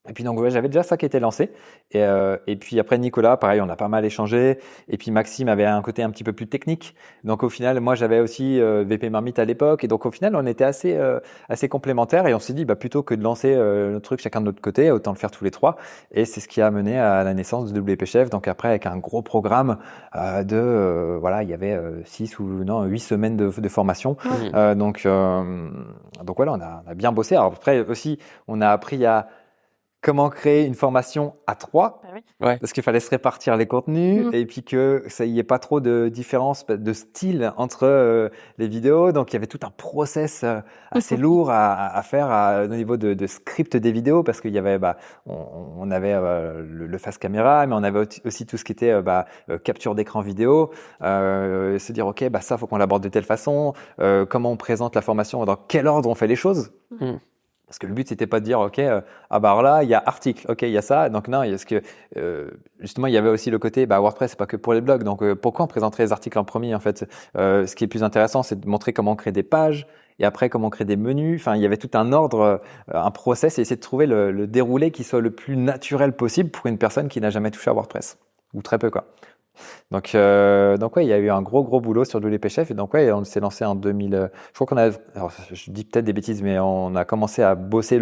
Et puis donc j'avais déjà ça qui était lancé. Et puis après Nicolas, pareil, on a pas mal échangé. Et puis Maxime avait un côté un petit peu plus technique. Donc au final, moi j'avais aussi VP Marmite à l'époque. Et donc au final, on était assez complémentaires. Et on s'est dit, plutôt que de lancer notre truc chacun de notre côté, autant le faire tous les trois. Et c'est ce qui a mené à la naissance de WP Chef. Donc après, avec un gros programme il y avait 8 semaines de formation. Donc voilà, on a bien bossé. Alors après aussi, on a appris à comment créer une formation à 3, Ouais. parce qu'il fallait se répartir les contenus et puis que ça y ait pas trop de différence de style entre les vidéos. Donc il y avait tout un process assez lourd à faire au niveau de script des vidéos, parce qu'il y avait on avait le face caméra, mais on avait aussi tout ce qui était capture d'écran vidéo, se dire ok ça faut qu'on l'aborde de telle façon, comment on présente la formation, dans quel ordre on fait les choses. Parce que le but, c'était pas de dire, OK, alors là, il y a article, OK, il y a ça. Donc non, parce que justement, il y avait aussi le côté, WordPress, c'est pas que pour les blogs. Donc pourquoi on présenterait les articles en premier, en fait? Ce qui est plus intéressant, c'est de montrer comment on crée des pages et après comment on crée des menus. Enfin, il y avait tout un ordre, un process, et essayer de trouver le déroulé qui soit le plus naturel possible pour une personne qui n'a jamais touché à WordPress, ou très peu, quoi. Donc ouais, il y a eu un gros boulot sur WP Chef. Et donc ouais, on s'est lancé en 2000. Je crois alors je dis peut-être des bêtises, mais on a commencé à bosser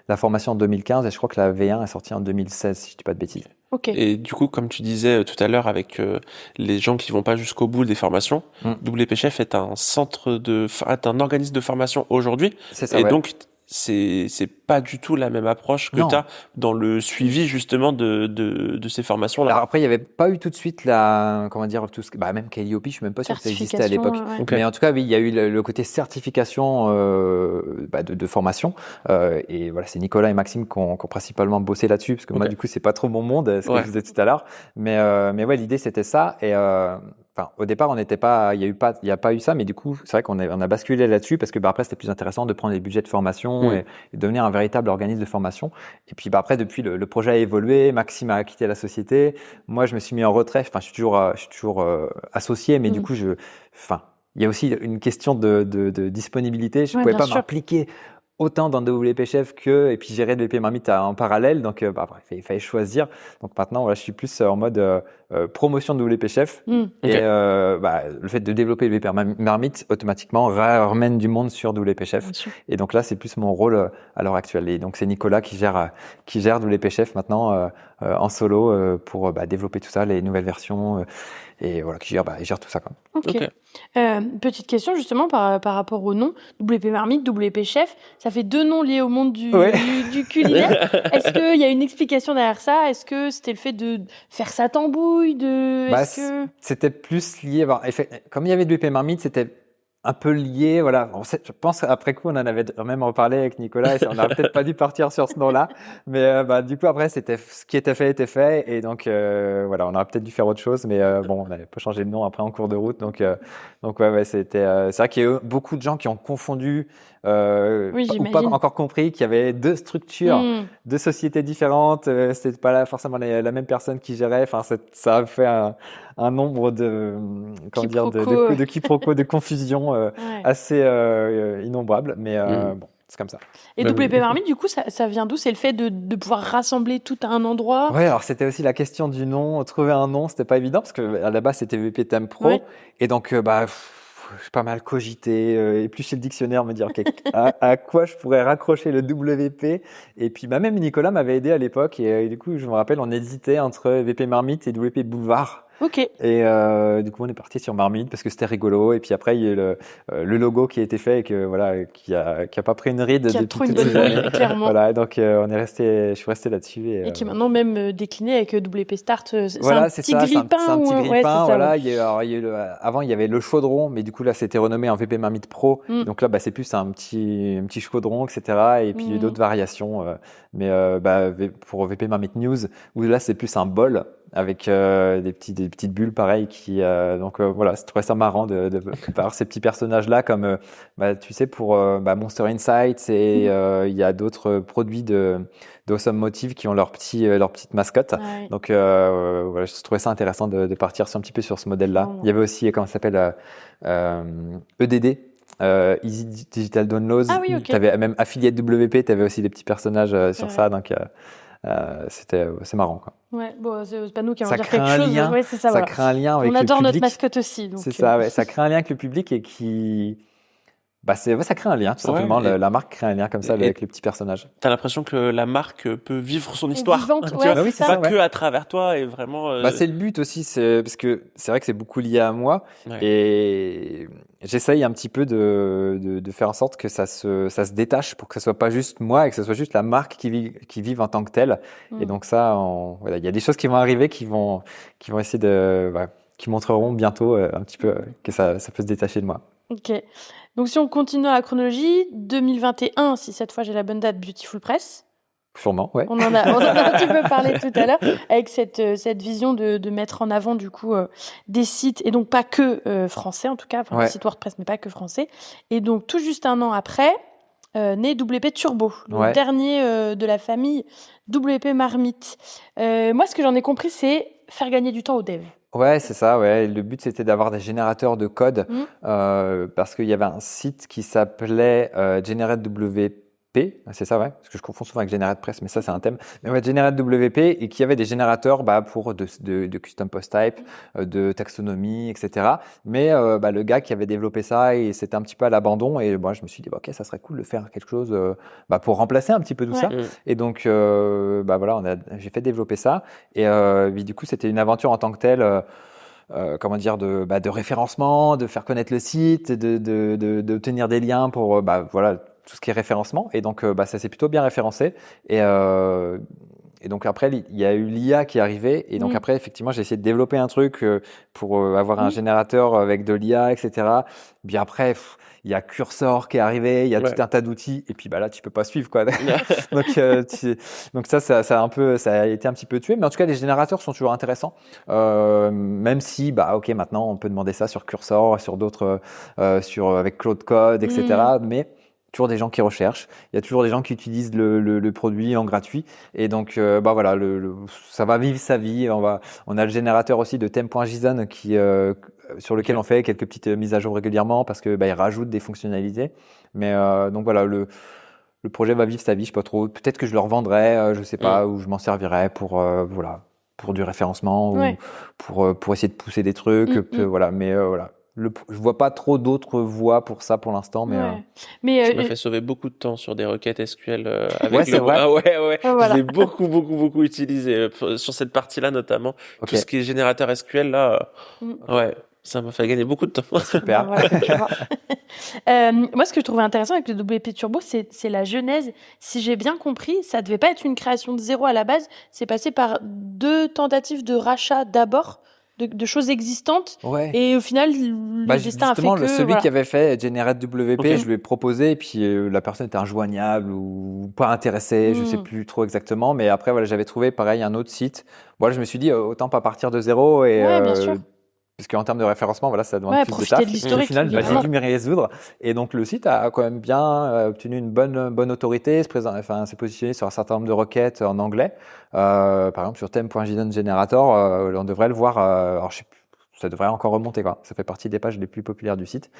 la formation en 2015 et je crois que la V1 est sortie en 2016, si je dis pas de bêtises. Ok. Et du coup, comme tu disais tout à l'heure, avec les gens qui vont pas jusqu'au bout des formations, WP Chef est un un organisme de formation aujourd'hui. C'est ça. Et ouais. donc, c'est pas du tout la même approche que Non. tu as dans le suivi justement de ces formations-là. Alors après, il n'y avait pas eu tout de suite tout ce même Calliope, je suis même pas sûr que ça existait à l'époque. Ouais. Okay. Mais en tout cas, oui, il y a eu le côté certification de formation. Et voilà, c'est Nicolas et Maxime qui ont principalement bossé là-dessus, parce que moi, du coup, c'est pas trop mon monde, ce que je disais tout à l'heure. Mais ouais, l'idée c'était ça. Et au départ, il n'y a pas eu ça, mais du coup, c'est vrai qu'on a basculé là-dessus, parce que après, c'était plus intéressant de prendre les budgets de formation et devenir un véritable organisme de formation. Et puis après, depuis, le projet a évolué. Maxime a quitté la société. Moi, je me suis mis en retrait. Enfin, je suis toujours associé, mais du coup, il y a aussi une question de disponibilité. Je Ouais, pouvais bien pas sûr. m'impliquer autant dans WP Chef et puis gérer WP Marmite en parallèle. Donc, bref, il fallait choisir. Donc maintenant, voilà, je suis plus en mode promotion de WP Chef. Ok. Et le fait de développer WP Marmite, automatiquement, ramène du monde sur WP Chef. Bien sûr. Et donc là, c'est plus mon rôle à l'heure actuelle. Et donc, c'est Nicolas qui gère WP Chef maintenant en solo pour développer tout ça, les nouvelles versions. Et voilà, qui gère tout ça, quoi. Ok. Ok. Petite question justement par rapport au nom, WP Marmite, WP Chef, ça fait 2 noms liés au monde Ouais. du culinaire. Est-ce qu'il y a une explication derrière ça? Est-ce que c'était le fait de faire sa tambouille est-ce que... C'était plus lié. Comme il y avait WP Marmite, c'était un peu lié. Voilà. Je pense après coup, on en avait même reparlé avec Nicolas. Et on n'aurait peut-être pas dû partir sur ce nom-là. Mais du coup, après, c'était ce qui était fait était fait. Et donc, voilà, on aurait peut-être dû faire autre chose. Mais bon, on avait pas changé de nom après en cours de route. Donc ouais, c'était. C'est vrai qu'il y a eu beaucoup de gens qui ont confondu Oui, ou pas j'imagine. encore compris qu'il y avait 2 structures. Hmm. 2 sociétés différentes, c'était pas forcément la même personne qui gérait. Enfin, ça a fait un nombre de Quiproquos. de quiproquos, de confusion Ouais. assez innombrables. Mais bon, c'est comme ça. Et Bah, WP Marmite, du coup, ça vient d'où? C'est le fait de pouvoir rassembler tout à un endroit? Ouais, alors c'était aussi la question du nom. Trouver un nom, c'était pas évident parce que à la base c'était VP Thème Pro, Ouais. et donc j'ai pas mal cogité, épluché le dictionnaire, me dire à quoi je pourrais raccrocher le WP. Et puis même Nicolas m'avait aidé à l'époque, et du coup je me rappelle, on hésitait entre VP Marmite et WP Boulevard. Ok. Et du coup, on est parti sur Marmite parce que c'était rigolo. Et puis après, il y a eu le logo qui a été fait et que voilà, qui a pas pris une ride Qui a depuis trop une toutes bonne ces années. gueule, clairement. Voilà, donc je suis resté là-dessus. Et qui est maintenant même décliné avec WP Start. C'est Voilà, un c'est petit ça, grille-pain c'est un petit ou grille-pain. Ouais, c'est ça, Voilà, ouais. il y a eu avant, il y avait le chaudron, mais du coup là, c'était renommé en VP Marmite Pro. Mm. Donc là, c'est plus un petit chaudron, etc. Et puis il y a eu d'autres variations. Mais pour VP Marmite News, où là, c'est plus un bol avec des petites bulles pareilles donc voilà, je trouvais ça marrant de voir ces petits personnages là comme tu sais pour Monster Insights, et il y a d'autres produits d'Awesome Motive qui ont leur petite mascotte. Ouais. Donc voilà, je trouvais ça intéressant de partir un petit peu sur ce modèle là. Oh. Il y avait aussi comment ça s'appelle EDD, Easy Digital Downloads. Ah oui, ok. Tu avais même Affiliate WP, tu avais aussi des petits personnages sur Ouais. ça, donc c'est marrant, quoi. Ouais, bon, c'est pas nous qui allons Ça dire crée quelque un chose. lien, Ouais, c'est ça, ça voilà. crée un lien avec On le adore notre public. mascotte aussi. Donc, C'est ça, ouais, ça crée un lien avec le public et ça crée un lien, tout simplement. Ouais, La marque crée un lien comme ça et- avec les petits personnages. T'as l'impression que la marque peut vivre son Et histoire. vivante, Tu ouais, vois, Bah oui, c'est c'est ça. pas ça, que ouais. à travers toi et vraiment. C'est le but aussi, parce que c'est vrai que c'est beaucoup lié à moi, Ouais. et j'essaye un petit peu de faire en sorte que ça se détache pour que ce soit pas juste moi et que ce soit juste la marque qui vive en tant que telle. Mm. Et donc ça, voilà, il y a des choses qui vont arriver qui vont essayer qui montreront bientôt un petit peu que ça peut se détacher de moi. Ok. Donc, si on continue dans la chronologie, 2021, si cette fois j'ai la bonne date, Beautiful Press. Sûrement, ouais. On en a un petit peu parlé tout à l'heure, avec cette vision de mettre en avant du coup des sites, et donc pas que français en tout cas, enfin Ouais. des sites WordPress mais pas que français. Et donc tout juste un an après, naît WP Turbo, le Ouais. dernier de la famille WP Marmite. Moi, ce que j'en ai compris, c'est faire gagner du temps aux devs. Ouais, c'est ça, ouais. Le but, c'était d'avoir des générateurs de code, parce qu'il y avait un site qui s'appelait GenerateWP. C'est ça, ouais, parce que je confonds souvent avec GeneratePress, mais ça, c'est un thème. Mais ouais, GenerateWP, et qui avait des générateurs pour de custom post type, de taxonomie, etc. Mais le gars qui avait développé ça, et c'était un petit peu à l'abandon, et moi, je me suis dit, ok, ça serait cool de faire quelque chose pour remplacer un petit peu tout Ouais. ça. Et donc, voilà, j'ai fait développer ça, et du coup, c'était une aventure en tant que telle. Comment dire, de référencement, de faire connaître le site, d'obtenir des liens pour voilà, tout ce qui est référencement. Et donc ça s'est plutôt bien référencé. Et donc après, il y a eu l'IA qui est arrivée. Et donc après, effectivement, j'ai essayé de développer un truc pour avoir un générateur avec de l'IA, etc. Puis après, il y a Cursor qui est arrivé, il y a tout un tas d'outils. Et puis là, tu peux pas suivre, quoi. donc ça a été un petit peu tué. Mais en tout cas, les générateurs sont toujours intéressants. Même si, ok, maintenant, on peut demander ça sur Cursor, sur d'autres, avec Claude Code, etc. Mais toujours des gens qui recherchent, il y a toujours des gens qui utilisent le produit en gratuit. Et donc, voilà, ça va vivre sa vie. On a le générateur aussi de theme.json sur lequel on fait quelques petites mises à jour régulièrement parce que il rajoute des fonctionnalités. Mais donc voilà, le projet va vivre sa vie. Je sais pas trop. Peut-être que je le revendrai, je sais pas, ou je m'en servirai pour pour du référencement ou pour essayer de pousser des trucs. Voilà, mais voilà. Je vois pas trop d'autres voies pour ça pour l'instant, mais ça m'a fait sauver beaucoup de temps sur des requêtes SQL avec c'est vrai. Ah ouais. Voilà. Je l'ai beaucoup utilisé sur cette partie-là notamment. Ok. Tout ce qui est générateur SQL là, ouais, ça m'a fait gagner beaucoup de temps. Super. Voilà, tu vois. Moi, ce que je trouvais intéressant avec le WP Turbo, c'est la genèse. Si j'ai bien compris, ça devait pas être une création de zéro à la base. C'est passé par 2 tentatives de rachat d'abord de choses existantes. Ouais. Et au final, le destin a fait justement, que... celui qui avait fait Generate WP, Ok. je lui ai proposé, et puis la personne était injoignable ou pas intéressée, je sais plus trop exactement. Mais après, voilà, j'avais trouvé pareil un autre site. Voilà, je me suis dit, autant pas partir de zéro. Et, Ouais, bien sûr. parce qu'en termes de référencement, voilà, ça demande Ouais, plus de profiter taf. de Au l'historique, final, j'ai évidemment. dû m'y résoudre. Et donc, le site a quand même bien obtenu une bonne autorité, s'est positionné sur un certain nombre de requêtes en anglais. Par exemple, sur theme.json Generator, on devrait le voir. Alors, je sais plus, ça devrait encore remonter, quoi. Ça fait partie des pages les plus populaires du site.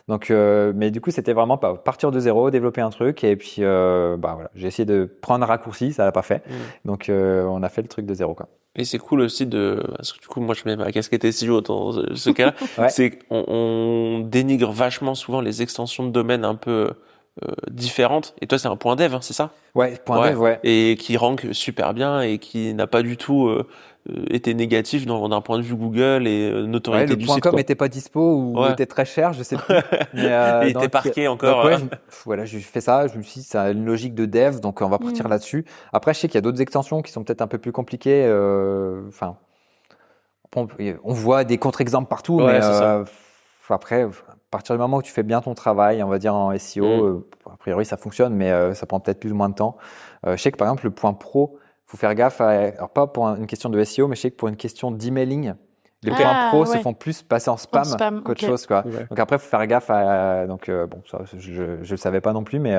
Donc, mais du coup, c'était vraiment partir de zéro, développer un truc. Et puis, voilà, j'ai essayé de prendre un raccourci, ça l'a pas fait. Donc, on a fait le truc de zéro, quoi. Et c'est cool aussi parce que du coup, moi, je mets ma casquette SEO dans ce cas-là. Ouais. C'est qu'on dénigre vachement souvent les extensions de domaine un peu différentes. Et toi, c'est un point dev, hein, c'est ça? Ouais, point dev, ouais. Et qui rank super bien et qui n'a pas du tout été négatif d'un point de vue Google et Ouais, notoriété le du point site, .com quoi. était pas dispo ou Ouais. était très cher, je sais plus. Mais, Et il était parqué encore. Donc, ouais, voilà, j'ai fait ça. Je me suis dit, ça a une logique de dev, donc on va partir là-dessus. Après, je sais qu'il y a d'autres extensions qui sont peut-être un peu plus compliquées. Enfin, on voit des contre-exemples partout, Ouais, mais c'est ça. après, à partir du moment où tu fais bien ton travail, on va dire en SEO, a priori ça fonctionne, mais ça prend peut-être plus ou moins de temps. Je sais que par exemple, le point pro, faut faire gaffe alors pas pour une question de SEO, mais je sais que pour une question d'emailing, les points pro se font plus passer en spam qu'autre chose, quoi. Ouais. Donc après, faut faire gaffe donc bon, ça, je le savais pas non plus, mais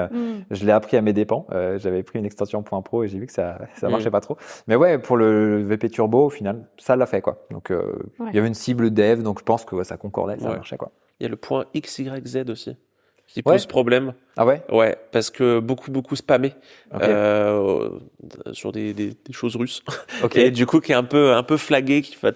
je l'ai appris à mes dépens. J'avais pris une extension point pro et j'ai vu que ça marchait pas trop. Mais ouais, pour le VP Turbo, au final, ça l'a fait, quoi. Donc il y avait une cible dev, donc je pense que ça concordait, ça marchait, quoi. Il y a le point XYZ aussi qui pose problème. Ah ouais? Ouais, parce que beaucoup spammé Okay. sur des choses russes. Okay. Et du coup, qui est un peu flagué, qui va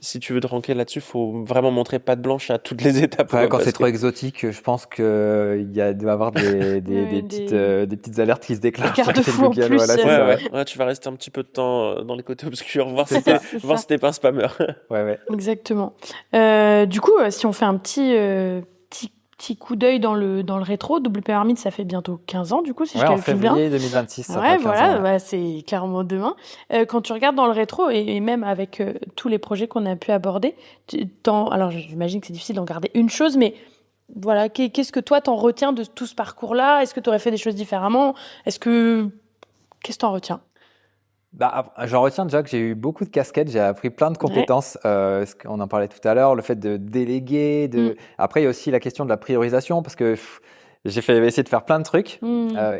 si tu veux te ranker là-dessus, faut vraiment montrer patte blanche à toutes les étapes. Ouais, quand c'est trop exotique, je pense que il doit y avoir des petites alertes qui se déclenchent. Garde-fous en plus. Voilà, ouais, tu vas rester un petit peu de temps dans les côtés obscurs, voir C'est si t'es pas un spammer. Ouais. Exactement. Du coup, si on fait un petit coup d'œil dans le rétro, WP Army, ça fait bientôt 15 ans, du coup, si je calcule bien. En février 2026, ça Ouais, fait 15 voilà, ans. bah, c'est clairement demain. Quand tu regardes dans le rétro, et même avec tous les projets qu'on a pu aborder, alors j'imagine que c'est difficile d'en garder une chose, mais voilà, qu'est-ce que toi t'en retiens de tout ce parcours-là? Est-ce que tu aurais fait des choses différemment? Qu'est-ce que t'en retiens? J'en retiens déjà que j'ai eu beaucoup de casquettes, j'ai appris plein de compétences. On en parlait tout à l'heure, le fait de déléguer. Après, il y a aussi la question de la priorisation, parce que j'ai essayé de faire plein de trucs.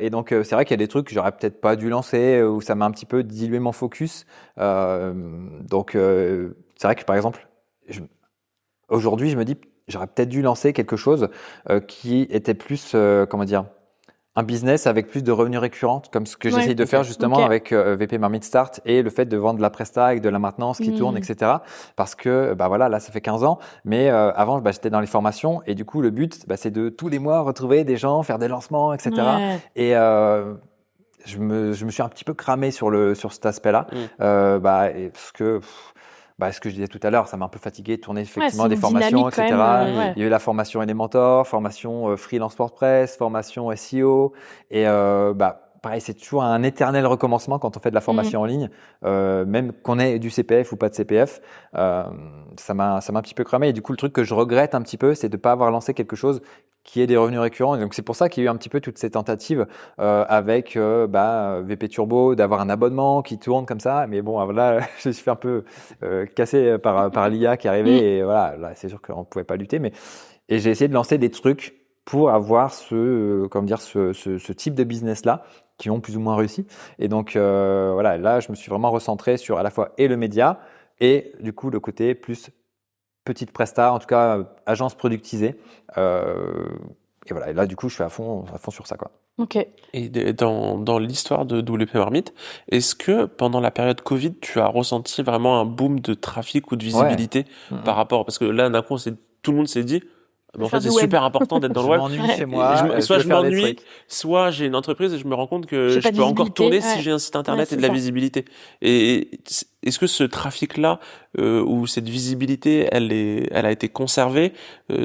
Et donc, c'est vrai qu'il y a des trucs que j'aurais peut-être pas dû lancer, où ça m'a un petit peu dilué mon focus. Donc, c'est vrai que par exemple, aujourd'hui, je me dis, j'aurais peut-être dû lancer quelque chose qui était plus, comment dire, un business avec plus de revenus récurrents, comme ce que j'essaye de faire justement avec VP Marmite Start et le fait de vendre de la presta avec de la maintenance qui tourne, etc. Parce que voilà, là ça fait 15 ans, mais avant j'étais dans les formations et du coup le but c'est de tous les mois retrouver des gens, faire des lancements, etc. Et je me suis un petit peu cramé sur cet aspect-là, parce que ce que je disais tout à l'heure, ça m'a un peu fatigué de tourner effectivement des formations, etc. Il y a eu la formation Elementor, formation freelance WordPress, formation SEO. Et pareil, c'est toujours un éternel recommencement quand on fait de la formation en ligne, même qu'on ait du CPF ou pas de CPF. Ça m'a un petit peu cramé. Et du coup, le truc que je regrette un petit peu, c'est de ne pas avoir lancé quelque chose qui ait des revenus récurrents. Et donc, c'est pour ça qu'il y a eu un petit peu toutes ces tentatives avec VP Turbo, d'avoir un abonnement qui tourne comme ça. Mais bon, là, je me suis fait un peu cassé par l'IA qui est arrivée. Et voilà, là, c'est sûr qu'on ne pouvait pas lutter. Et j'ai essayé de lancer des trucs pour avoir ce type de business-là qui ont plus ou moins réussi. Et donc, voilà, là, je me suis vraiment recentré sur à la fois et le média et du coup, le côté plus petite presta, en tout cas, agence productisée. Et voilà, et là, du coup, je suis à fond sur ça, quoi. Ok. Et dans l'histoire de WP Marmite, est-ce que pendant la période Covid, tu as ressenti vraiment un boom de trafic ou de visibilité par rapport, parce que là, d'un coup, tout le monde s'est dit, mais en fait, c'est super important d'être dans le Je web. m'ennuie chez moi, Soit veux je faire des m'ennuie, trucs. soit j'ai une entreprise et je me rends compte que J'ai je pas de peux encore visibilité, tourner ouais. si j'ai un site internet Ouais, et de c'est la ça. visibilité. Et est-ce que ce trafic-là, ou cette visibilité, elle a été conservée?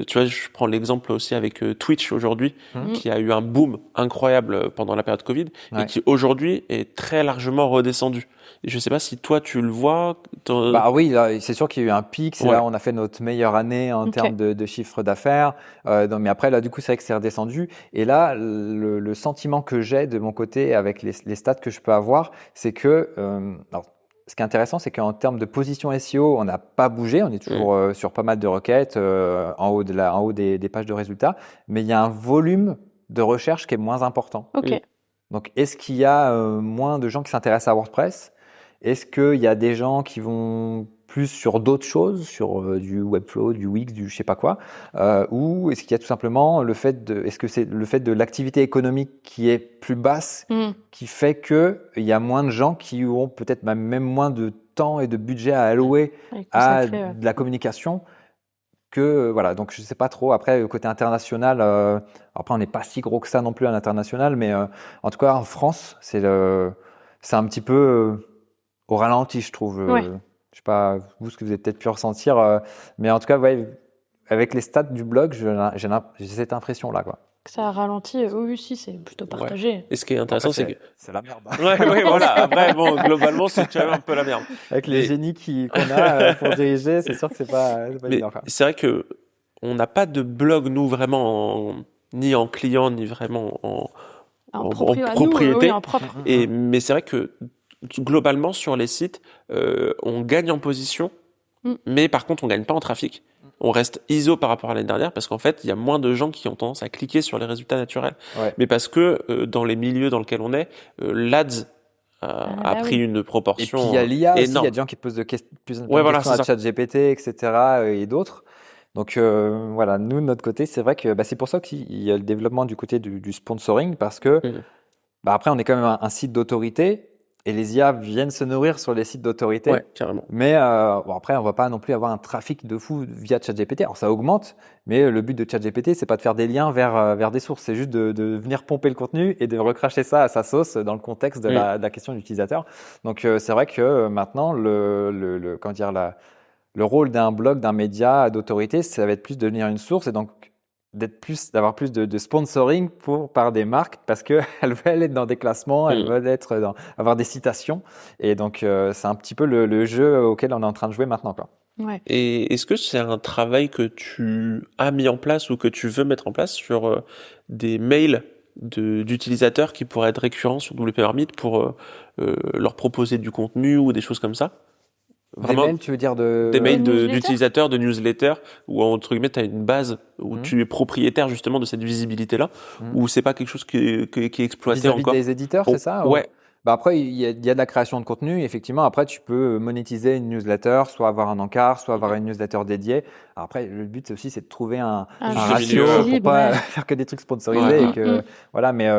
Tu vois, je prends l'exemple aussi avec Twitch aujourd'hui, qui a eu un boom incroyable pendant la période Covid et Ouais. qui aujourd'hui est très largement redescendu. Et je sais pas si toi tu le vois. Bah oui, là, c'est sûr qu'il y a eu un pic. C'est Ouais. là où on a fait notre meilleure année en Ok. termes de chiffre d'affaires. Non, mais après, là, du coup, c'est vrai que c'est redescendu. Et là, le sentiment que j'ai de mon côté avec les stats que je peux avoir, c'est que, alors, ce qui est intéressant, c'est qu'en termes de position SEO, on n'a pas bougé. On est toujours sur pas mal de requêtes en haut des pages de résultats. Mais il y a un volume de recherche qui est moins important. Ok. Donc, est-ce qu'il y a moins de gens qui s'intéressent à WordPress? Est-ce qu'il y a des gens qui vont plus sur d'autres choses, sur du Webflow, du Wix, du je sais pas quoi, ou est-ce qu'il y a tout simplement est-ce que c'est le fait de l'activité économique qui est plus basse qui fait que il y a moins de gens qui ont peut-être même moins de temps et de budget à allouer à de la communication que voilà. Donc je sais pas trop. Après côté international, après on n'est pas si gros que ça non plus à l'international, mais en tout cas en France c'est un petit peu au ralenti, je trouve. Ouais. Je sais pas, vous, ce que vous avez peut-être pu ressentir, mais en tout cas, ouais, avec les stats du blog, j'ai cette impression-là, quoi. Que ça a ralenti, oui, si, c'est plutôt partagé. Ouais. Et ce qui est intéressant, Après, c'est que... c'est la merde. Ouais, voilà. Après, bon, globalement, c'est quand même un peu la merde. Avec les génies qu'on a pour diriger, c'est sûr que c'est pas évident. C'est vrai que on n'a pas de blog, nous, vraiment, ni en client, ni vraiment en propriété. Oui, en propre. Mais c'est vrai que globalement, sur les sites, on gagne en position, mais par contre, on gagne pas en trafic. On reste ISO par rapport à l'année dernière parce qu'en fait, il y a moins de gens qui ont tendance à cliquer sur les résultats naturels. Ouais. Mais parce que dans les milieux dans lesquels on est, l'ADS a pris une proportion énorme. Et puis il y a l'IA aussi, il y a des gens qui posent plus de questions à ChatGPT, etc. et d'autres. Donc voilà, nous, de notre côté, c'est vrai que c'est pour ça qu'il y a le développement du côté du sponsoring parce que après, on est quand même un site d'autorité. Et les IA viennent se nourrir sur les sites d'autorité. Ouais, carrément. Mais après, on va pas non plus avoir un trafic de fou via ChatGPT. Alors ça augmente, mais le but de ChatGPT, c'est pas de faire des liens vers des sources, c'est juste de venir pomper le contenu et de recracher ça à sa sauce dans le contexte de la question de l'utilisateur. Donc c'est vrai que maintenant, le rôle d'un blog, d'un média d'autorité, ça va être plus de devenir une source et donc d'avoir plus de sponsoring par des marques parce qu'elles veulent être dans des classements, elles veulent avoir des citations. Et donc, c'est un petit peu le jeu auquel on est en train de jouer maintenant, quoi. Ouais. Et est-ce que c'est un travail que tu as mis en place ou que tu veux mettre en place sur des mails d'utilisateurs qui pourraient être récurrents sur WP Marmite pour leur proposer du contenu ou des choses comme ça? Vraiment, des mails, tu veux dire des mails d'utilisateurs, de newsletters, où entre guillemets tu as une base où tu es propriétaire justement de cette visibilité-là, ou c'est pas quelque chose qui est exploité encore. Des éditeurs, c'est ça? Ouais. Après, il y a de la création de contenu. Effectivement, après, tu peux monétiser une newsletter, soit avoir un encart, soit avoir une newsletter dédiée. Alors après, le but aussi, c'est de trouver un ratio pour pas faire que des trucs sponsorisés. Et que, voilà, mais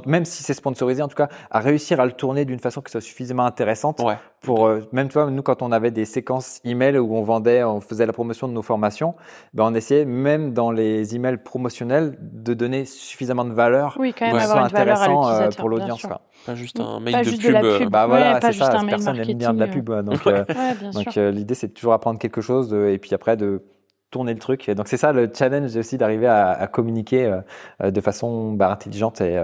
même si c'est sponsorisé, en tout cas, à réussir à le tourner d'une façon qui soit suffisamment intéressante. Pour même toi, nous, quand on avait des séquences email où on faisait la promotion de nos formations, on essayait même dans les emails promotionnels de donner suffisamment de valeur pour que ce soit intéressant pour l'audience. Pas juste un mail de juste pub. De la pub. Voilà, pas c'est juste ça. Un mail personne n'aime bien de la pub. Donc l'idée, c'est de toujours apprendre quelque chose et puis après de tourner le truc. Et donc c'est ça le challenge aussi d'arriver à communiquer de façon intelligente et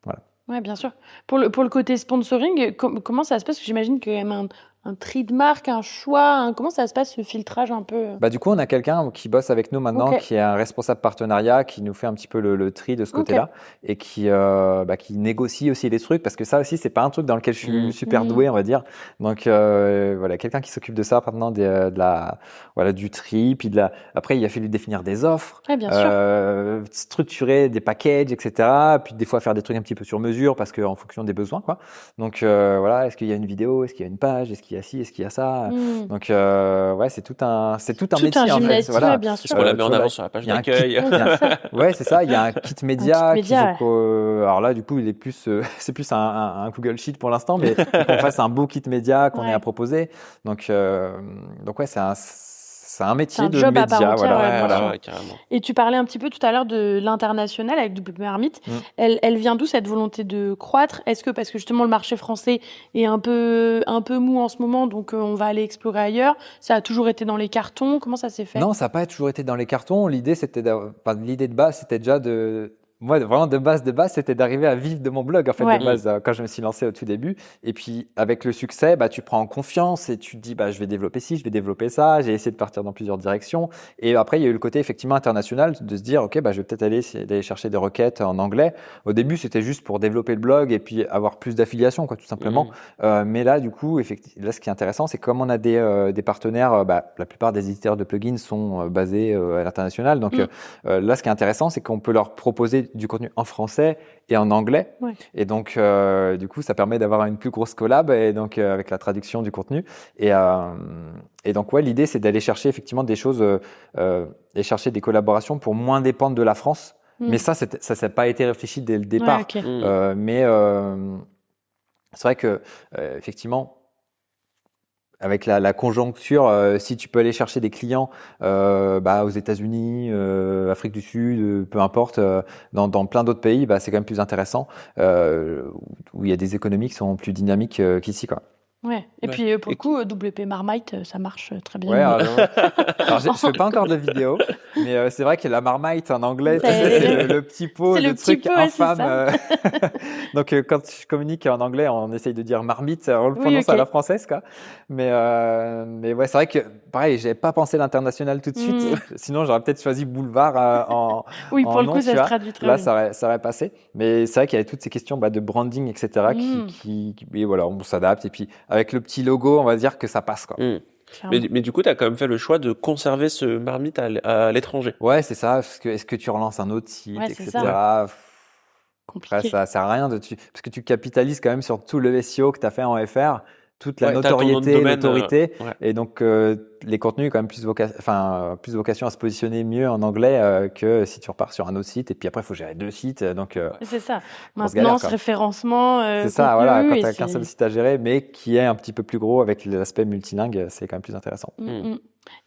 voilà. Ouais, bien sûr. Pour le côté sponsoring, comment ça se passe? Parce que j'imagine qu'il y a même tri de marque, un choix, comment ça se passe ce filtrage un peu? Bah, du coup, on a quelqu'un qui bosse avec nous maintenant, Ok. qui est un responsable partenariat, qui nous fait un petit peu le tri de ce Ok. côté-là et qui négocie aussi les trucs parce que ça aussi, c'est pas un truc dans lequel je suis super Mm. doué, on va dire. Donc voilà, quelqu'un qui s'occupe de ça maintenant, du tri, puis après il a fallu définir des offres, Ouais, bien sûr. structurer des packages, etc. Puis des fois faire des trucs un petit peu sur mesure parce que en fonction des besoins, quoi. Donc voilà, est-ce qu'il y a une vidéo, est-ce qu'il y a une page, est-ce qu'il y a ci, est-ce qu'il y a ça. Mm. Donc ouais, c'est tout un Tout métier un en fait. gymnastique, Voilà. ouais, bien sûr. Est-ce qu'on la met Tu en vois, avant là, sur la page il y a un d'accueil? Ouais, c'est ça. Ouais, c'est ça. Il y a un kit média kit média, qu'il faut alors là, du coup, il est plus, c'est plus un Google Sheet pour l'instant, mais il faut qu'on fasse un beau kit média qu'on ait à Ouais. proposer. Donc ouais, c'est un métier un de job à part média, entière, voilà, ouais, bien voilà. sûr. Ouais, carrément. Et tu parlais un petit peu tout à l'heure de l'international avec WP Marmite. Mm. Elle vient d'où cette volonté de croître? Est-ce que parce que justement le marché français est un peu mou en ce moment, donc on va aller explorer ailleurs? Ça a toujours été dans les cartons? Comment ça s'est fait? Non, ça n'a pas toujours été dans les cartons. L'idée, l'idée de base, c'était déjà moi, vraiment de base, c'était d'arriver à vivre de mon blog, en fait, Ouais. de base, quand je me suis lancé au tout début. Et puis, avec le succès, bah, tu prends en confiance et tu te dis, bah, je vais développer ci, je vais développer ça. J'ai essayé de partir dans plusieurs directions. Et après, il y a eu le côté, effectivement, international de se dire, OK, bah, je vais peut-être essayer d'aller chercher des requêtes en anglais. Au début, c'était juste pour développer le blog et puis avoir plus d'affiliation, quoi, tout simplement. Mais là, du coup, là, ce qui est intéressant, c'est comme on a des partenaires, la plupart des éditeurs de plugins sont basés à l'international. Donc là, ce qui est intéressant, c'est qu'on peut leur proposer du contenu en français et en anglais. Ouais. Et donc, du coup, ça permet d'avoir une plus grosse collab et donc avec la traduction du contenu. Et donc, ouais, l'idée, c'est d'aller chercher effectivement des choses, et chercher des collaborations pour moins dépendre de la France. Mais ça n'a pas été réfléchi dès le départ. Ouais, ok. Mais c'est vrai que effectivement, avec la conjoncture, si tu peux aller chercher des clients aux États-Unis, Afrique du Sud, peu importe, dans plein d'autres pays, c'est quand même plus intéressant, où il y a des économies qui sont plus dynamiques qu'ici, quoi. Ouais. Et Ouais. puis pour le coup, WP Marmite, ça marche très bien. Ouais, alors je fais pas encore de vidéo, mais c'est vrai que la Marmite en anglais, tu sais, c'est le petit pot, C'est le le petit truc pot, ouais, c'est infâme. ça. Donc quand je communique en anglais, on essaye de dire marmite, on le Oui, prononce ok. à la française, quoi. Mais ouais, c'est vrai que pareil, j'avais pas pensé l'international tout de suite. Sinon, j'aurais peut-être choisi Boulevard Oui, pour en le nom, coup, tu ça se vois. traduit très Là, bien. ça aurait passé. Mais c'est vrai qu'il y avait toutes ces questions de branding, etc. Et voilà, on s'adapte. Et puis avec le petit logo, on va dire que ça passe, quoi. Clairement. Mais du coup, tu as quand même fait le choix de conserver ce marmite à l'étranger. Ouais, c'est ça. Parce que est-ce que tu relances un autre site, Ouais, c'est etc. ça. Après, Compliqué. ça sert à rien parce que tu capitalises quand même sur tout le SEO que tu as fait en FR, toute la Ouais, t'as ton nom de notoriété, domaine, l'autorité. ouais. Et donc, les contenus, quand même, plus vocation à se positionner mieux en anglais que si tu repars sur un autre site. Et puis après, il faut gérer deux sites. Donc, C'est ça. grosse Maintenance, galère, quoi. référencement, C'est ça, contenu, voilà. Quand et tu n'as qu'un seul site à gérer, mais qui est un petit peu plus gros avec l'aspect multilingue, c'est quand même plus intéressant.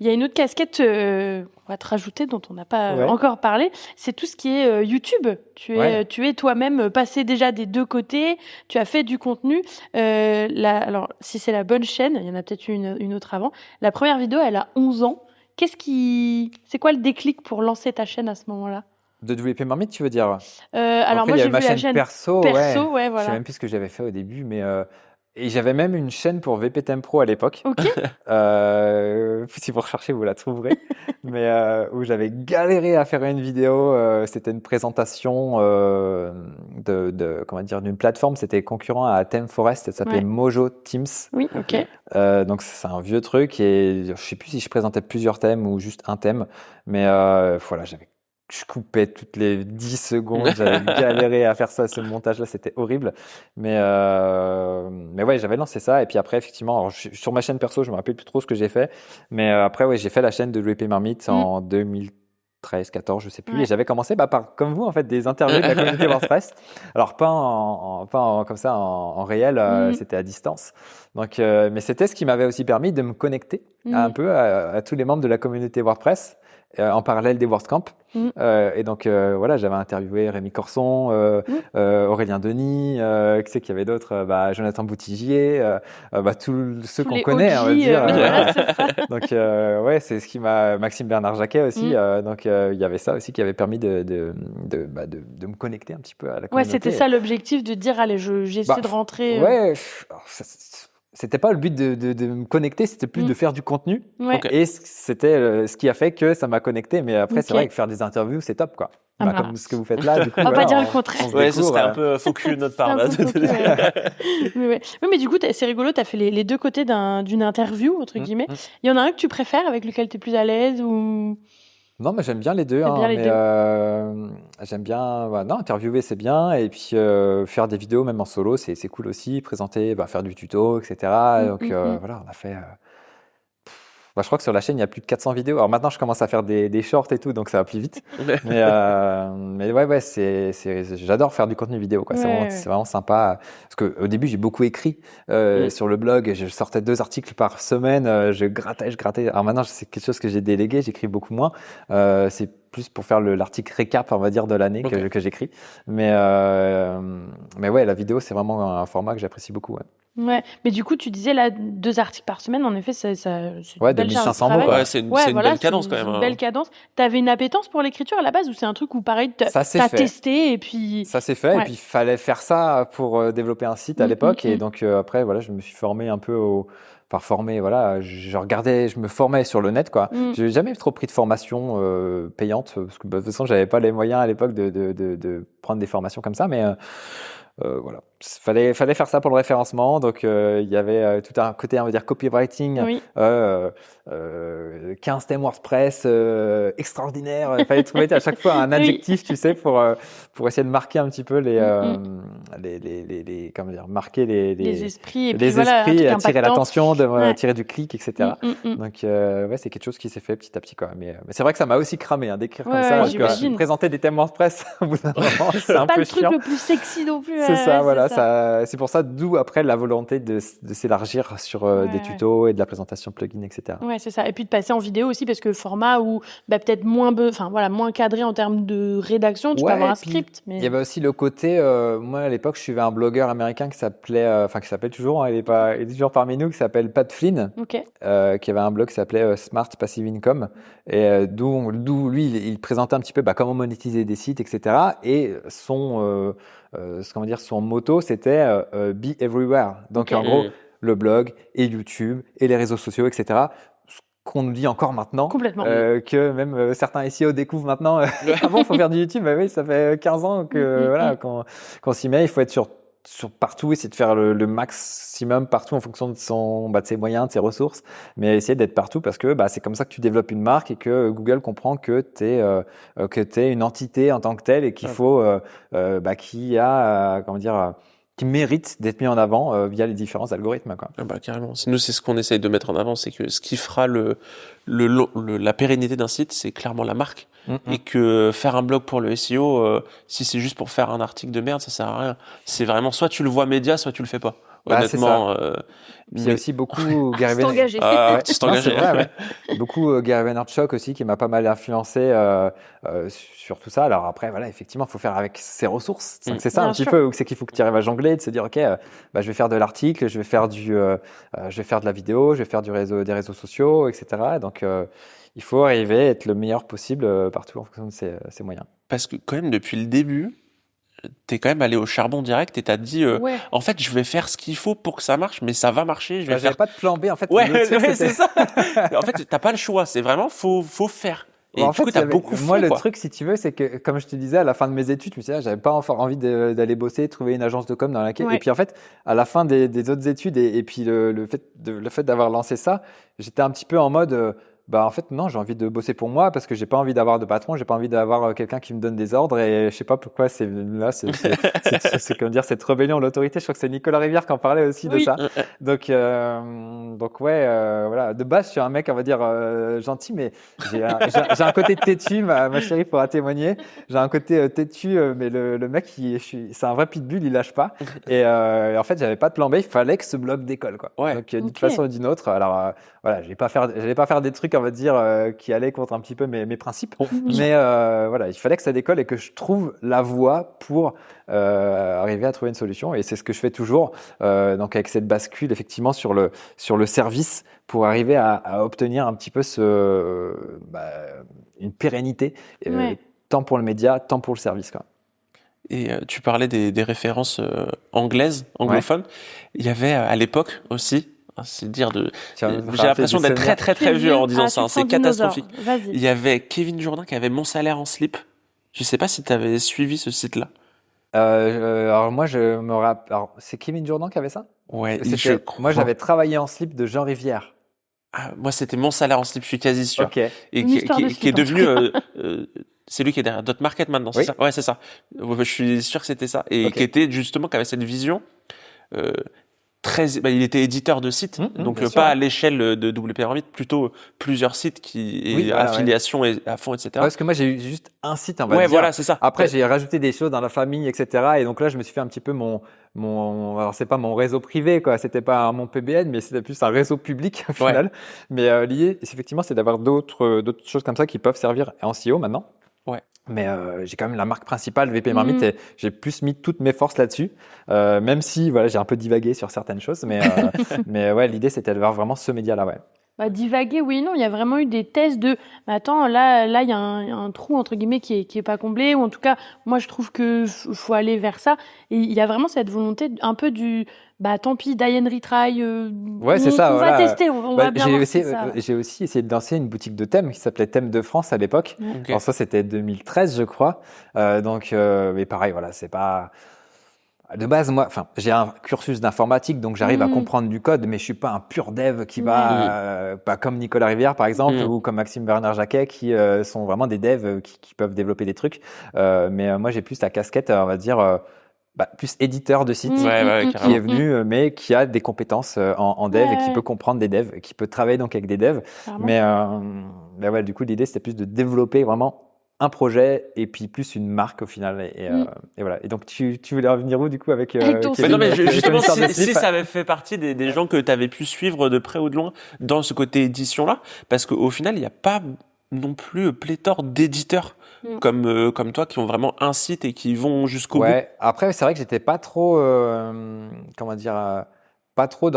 Il y a une autre casquette qu'on va te rajouter, dont on n'a pas Ouais. encore parlé, c'est tout ce qui est YouTube. Tu es toi-même passé déjà des deux côtés, tu as fait du contenu. Alors, si c'est la bonne chaîne, il y en a peut-être une autre avant. La première vidéo, elle a 11 ans. C'est quoi le déclic pour lancer ta chaîne à ce moment-là? De WP Marmite, tu veux dire? Alors Après, moi, il y j'ai avait vu ma la chaîne chaîne perso, ouais, Je sais voilà. même plus ce que j'avais fait au début, mais et j'avais même une chaîne pour VPTM Pro à l'époque. Ok. Si vous recherchez, vous la trouverez. Mais où j'avais galéré à faire une vidéo. C'était une présentation comment dire, d'une plateforme. C'était concurrent à ThemeForest. Ça s'appelait Ouais. Mojo Teams. Oui, ok. Donc c'est un vieux truc et je sais plus si je présentais plusieurs thèmes ou juste un thème. Mais voilà, je coupais toutes les 10 secondes, j'avais galéré à faire ça, ce montage-là, c'était horrible. Mais ouais, j'avais lancé ça. Et puis après, effectivement, alors, sur ma chaîne perso, je me rappelle plus trop ce que j'ai fait. Mais après, ouais, j'ai fait la chaîne de WP Marmite en 2013, 14, je sais plus. Ouais. Et j'avais commencé par, comme vous, en fait, des interviews de la communauté WordPress. Alors, pas comme ça en réel, c'était à distance. Donc, mais c'était ce qui m'avait aussi permis de me connecter un peu à tous les membres de la communauté WordPress. En parallèle des WordCamp. Et donc, voilà, j'avais interviewé Rémi Corson, Aurélien Denis, qui c'est qu'il y avait d'autres, Jonathan Boutigier, tous ceux Tous qu'on les connaît, on va OG, dire. voilà, c'est ça. Donc, ouais, c'est ce qui Maxime Bernard Jacquet aussi. Donc, il y avait ça aussi qui avait permis de me connecter un petit peu à la Ouais, communauté. c'était ça l'objectif, de dire, allez, j'essaie de rentrer. Ouais, alors, c'était pas le but de me connecter, c'était plus de faire du contenu. Ouais. Ok. Et c'était ce qui a fait que ça m'a connecté. Mais après, c'est Ok. vrai que faire des interviews, c'est top, quoi. Ah bah. Comme ce que vous faites là, du coup. On va voilà, pas dire le contraire. on se Ouais, ce découvre, serait un peu faux cul de notre part. C'est un Là. peu faux cul, ouais. Oui, mais du coup, c'est rigolo, tu as fait les deux côtés d'une interview, entre guillemets. Il y en a un que tu préfères, avec lequel tu es plus à l'aise ou... Non, mais j'aime bien les deux. T'aimes bien les Mais j'aime bien. Non, interviewer, c'est bien. Et puis faire des vidéos, même en solo, c'est cool aussi. Présenter, faire du tuto, etc. Donc voilà, on a fait. Je crois que sur la chaîne, il y a plus de 400 vidéos. Alors maintenant, je commence à faire des shorts et tout, donc ça va plus vite. Mais ouais, j'adore faire du contenu vidéo, quoi. Ouais, C'est vraiment sympa. Parce qu'au début, j'ai beaucoup écrit sur le blog. Je sortais 2 articles par semaine. Je grattais. Alors maintenant, c'est quelque chose que j'ai délégué. J'écris beaucoup moins. C'est plus pour faire l'article récap, on va dire, de l'année que j'écris. Mais ouais, la vidéo, c'est vraiment un format que j'apprécie beaucoup. Ouais, mais du coup, tu disais là 2 articles par semaine, en effet, c'est une belle charge de 2500 mots. travail. Ouais, c'est une belle cadence quand même. C'est une belle cadence. T'avais une appétence pour l'écriture à la base ou c'est un truc où pareil, t'as testé et puis. Ça s'est fait et puis il fallait faire ça pour développer un site à l'époque et donc après voilà, je me suis formé un peu voilà, je me formais sur le net, quoi. J'ai jamais trop pris de formation payante parce que de toute façon, j'avais pas les moyens à l'époque de prendre des formations comme ça, mais voilà, fallait faire ça pour le référencement. Donc il y avait tout un côté, on va dire, copywriting, 15 thèmes WordPress extraordinaire. Il fallait trouver à chaque fois un adjectif, tu sais, pour essayer de marquer un petit peu les comment dire, marquer les esprits et puis les voilà, esprits, attirer impactant. l'attention, attirer du clic, etc. Donc ouais, c'est quelque chose qui s'est fait petit à petit, quoi. Mais c'est vrai que ça m'a aussi cramé d'écrire comme ça, parce que présenter des thèmes WordPress au bout d'un moment, c'est un peu chiant. Pas le truc le plus sexy non plus. C'est ça, voilà. C'est pour ça, d'où après la volonté de s'élargir sur des tutos et de la présentation de plugins, etc. Ouais, c'est ça. Et puis de passer en vidéo aussi, parce que format où peut-être moins cadré en termes de rédaction, tu peux avoir un script. Mais... Il y avait aussi le côté, moi à l'époque, je suivais un blogueur américain qui s'appelait, qui s'appelle toujours, il est toujours parmi nous, qui s'appelle Pat Flynn, qui avait un blog qui s'appelait Smart Passive Income, et d'où lui, il présentait un petit peu comment monétiser des sites, etc. Et son motto, c'était Be Everywhere. Donc en gros, le blog et YouTube et les réseaux sociaux, etc. Ce qu'on nous dit encore maintenant, que même certains SEO découvrent maintenant. Avant, il faut faire du YouTube. Bah oui, ça fait 15 ans que voilà qu'on s'y met. Il faut être sur partout, essayer de faire le maximum partout en fonction de ses moyens, de ses ressources, mais essayer d'être partout parce que c'est comme ça que tu développes une marque et que Google comprend que t'es une entité en tant que telle et qu'il faut qui mérite d'être mis en avant via les différents algorithmes, quoi. Carrément. Nous, c'est ce qu'on essaye de mettre en avant, c'est que ce qui fera la pérennité d'un site, c'est clairement la marque. Et que faire un blog pour le SEO, si c'est juste pour faire un article de merde, ça sert à rien. C'est vraiment soit tu le vois média, soit tu le fais pas. Honnêtement. Il y a aussi beaucoup Gary Vaynerchuk. Beaucoup Gary Vaynerchuk aussi qui m'a pas mal influencé sur tout ça. Alors après, voilà, effectivement, il faut faire avec ses ressources. Donc c'est ça un petit peu, c'est qu'il faut que tu arrives à jongler, de se dire ok, je vais faire de l'article, je vais faire de la vidéo, je vais faire des réseaux sociaux, etc. Donc il faut arriver à être le meilleur possible partout en fonction de ses moyens. Parce que quand même depuis le début, t'es quand même allé au charbon direct et t'as dit en fait je vais faire ce qu'il faut pour que ça marche, mais ça va marcher. J'avais pas de plan B en fait. C'est ça. En fait t'as pas le choix, c'est vraiment faut faire. Et en du coup, fait, moi, le quoi. truc, si tu veux, c'est que, comme je te disais, à la fin de mes études, je me suis dit, j'avais pas encore envie d'aller bosser, trouver une agence de com dans laquelle. Et puis, en fait, à la fin des autres études et puis le fait d'avoir lancé ça, j'étais un petit peu en mode, en fait, non, j'ai envie de bosser pour moi parce que j'ai pas envie d'avoir de patron, j'ai pas envie d'avoir quelqu'un qui me donne des ordres et je sais pas pourquoi c'est comment dire, cette rébellion de l'autorité. Je crois que c'est Nicolas Rivière qui en parlait aussi de ça. Donc ouais, voilà. De base, je suis un mec, on va dire, gentil, mais j'ai un côté têtu, ma chérie pourra témoigner. J'ai un côté têtu, mais le mec, c'est un vrai pitbull, il lâche pas. Et en fait, j'avais pas de plan B, il fallait que ce blog décolle, quoi. Donc d'une façon ou d'une autre, alors voilà, j'allais pas faire des trucs, on va dire, qui allaient contre un petit peu mes principes. Mais voilà, il fallait que ça décolle et que je trouve la voie pour arriver à trouver une solution. Et c'est ce que je fais toujours. Donc avec cette bascule, effectivement, sur le service pour arriver à obtenir un petit peu une pérennité, tant pour le média, tant pour le service, quoi. Et tu parlais des références anglaises, anglophones. Il y avait à l'époque aussi, c'est dire de. Tiens, J'ai l'impression d'être très très très vieux en disant ça. Tu C'est catastrophique. Vas-y. Il y avait Kevin Jourdain qui avait Mon salaire en slip. Je sais pas si tu avais suivi ce site-là. Alors moi, je me rappelle. Alors, c'est Kevin Jourdan qui avait ça? Ouais, Moi, j'avais travaillé en slip de Jean Rivière. Ah, moi, c'était Mon salaire en slip, je suis quasi sûr. Ok. Et Une qui histoire de est slip, en devenu. tout C'est lui qui est derrière Dot Market maintenant, c'est Oui. ça? Ouais, c'est ça. Ouais, je suis sûr que c'était ça. Et Ok. qui était justement, qui avait cette vision il était éditeur de sites, donc bien pas sûr. à l'échelle de WP Revit, plutôt plusieurs sites et Oui, voilà, affiliation et à fond, etc. Ouais, parce que moi, j'ai eu juste un site, on va Ouais, dire. voilà, c'est ça. Après, Ouais. j'ai rajouté des choses dans la famille, etc. Et donc là, je me suis fait un petit peu alors c'est pas mon réseau privé, quoi. C'était pas mon PBN, mais c'était plus un réseau public au Ouais. final. Mais l'idée, effectivement, c'est d'avoir d'autres choses comme ça qui peuvent servir en SEO maintenant. Ouais. Mais j'ai quand même la marque principale, VP Marmite, et j'ai plus mis toutes mes forces là-dessus. Même si, voilà, j'ai un peu divagué sur certaines choses, mais ouais, l'idée, c'était d'avoir vraiment ce média-là, ouais. Bah, divaguer, oui, non, il y a vraiment eu des tests de, mais attends, là, il y a un trou, entre guillemets, qui est pas comblé, ou en tout cas, moi, je trouve que faut aller vers ça. Et il y a vraiment cette volonté, un peu tant pis, die and retry, Ouais, c'est ça, on voilà. va tester, on va bien voir si ça. J'ai aussi essayé de lancer une boutique de thèmes qui s'appelait Thèmes de France à l'époque. Ok. Alors ça, c'était 2013, je crois. Mais pareil, voilà, c'est pas. De base, moi, j'ai un cursus d'informatique, donc j'arrive à comprendre du code, mais je suis pas un pur dev qui va, pas comme Nicolas Rivière, par exemple, ou comme Maxime Bernard-Jacquet, qui sont vraiment des devs qui peuvent développer des trucs. Mais moi, j'ai plus la casquette, on va dire, plus éditeur de site, Ouais, qui carrément. est venu, mais qui a des compétences en dev et qui peut comprendre des devs, qui peut travailler donc avec des devs. Clairement. Mais ouais, du coup, l'idée, c'était plus de développer vraiment un projet et puis plus une marque au final. Et voilà. Et donc, tu voulais revenir où, du coup, avec ton Kevin, Non, mais avec justement, ton histoire de si slip? ça avait fait partie des gens que tu avais pu suivre de près ou de loin dans ce côté édition-là, parce qu'au final, il n'y a pas non plus pléthore d'éditeurs comme toi qui ont vraiment un site et qui vont jusqu'au bout. Ouais, après, c'est vrai que j'étais pas trop, comment dire, pas trop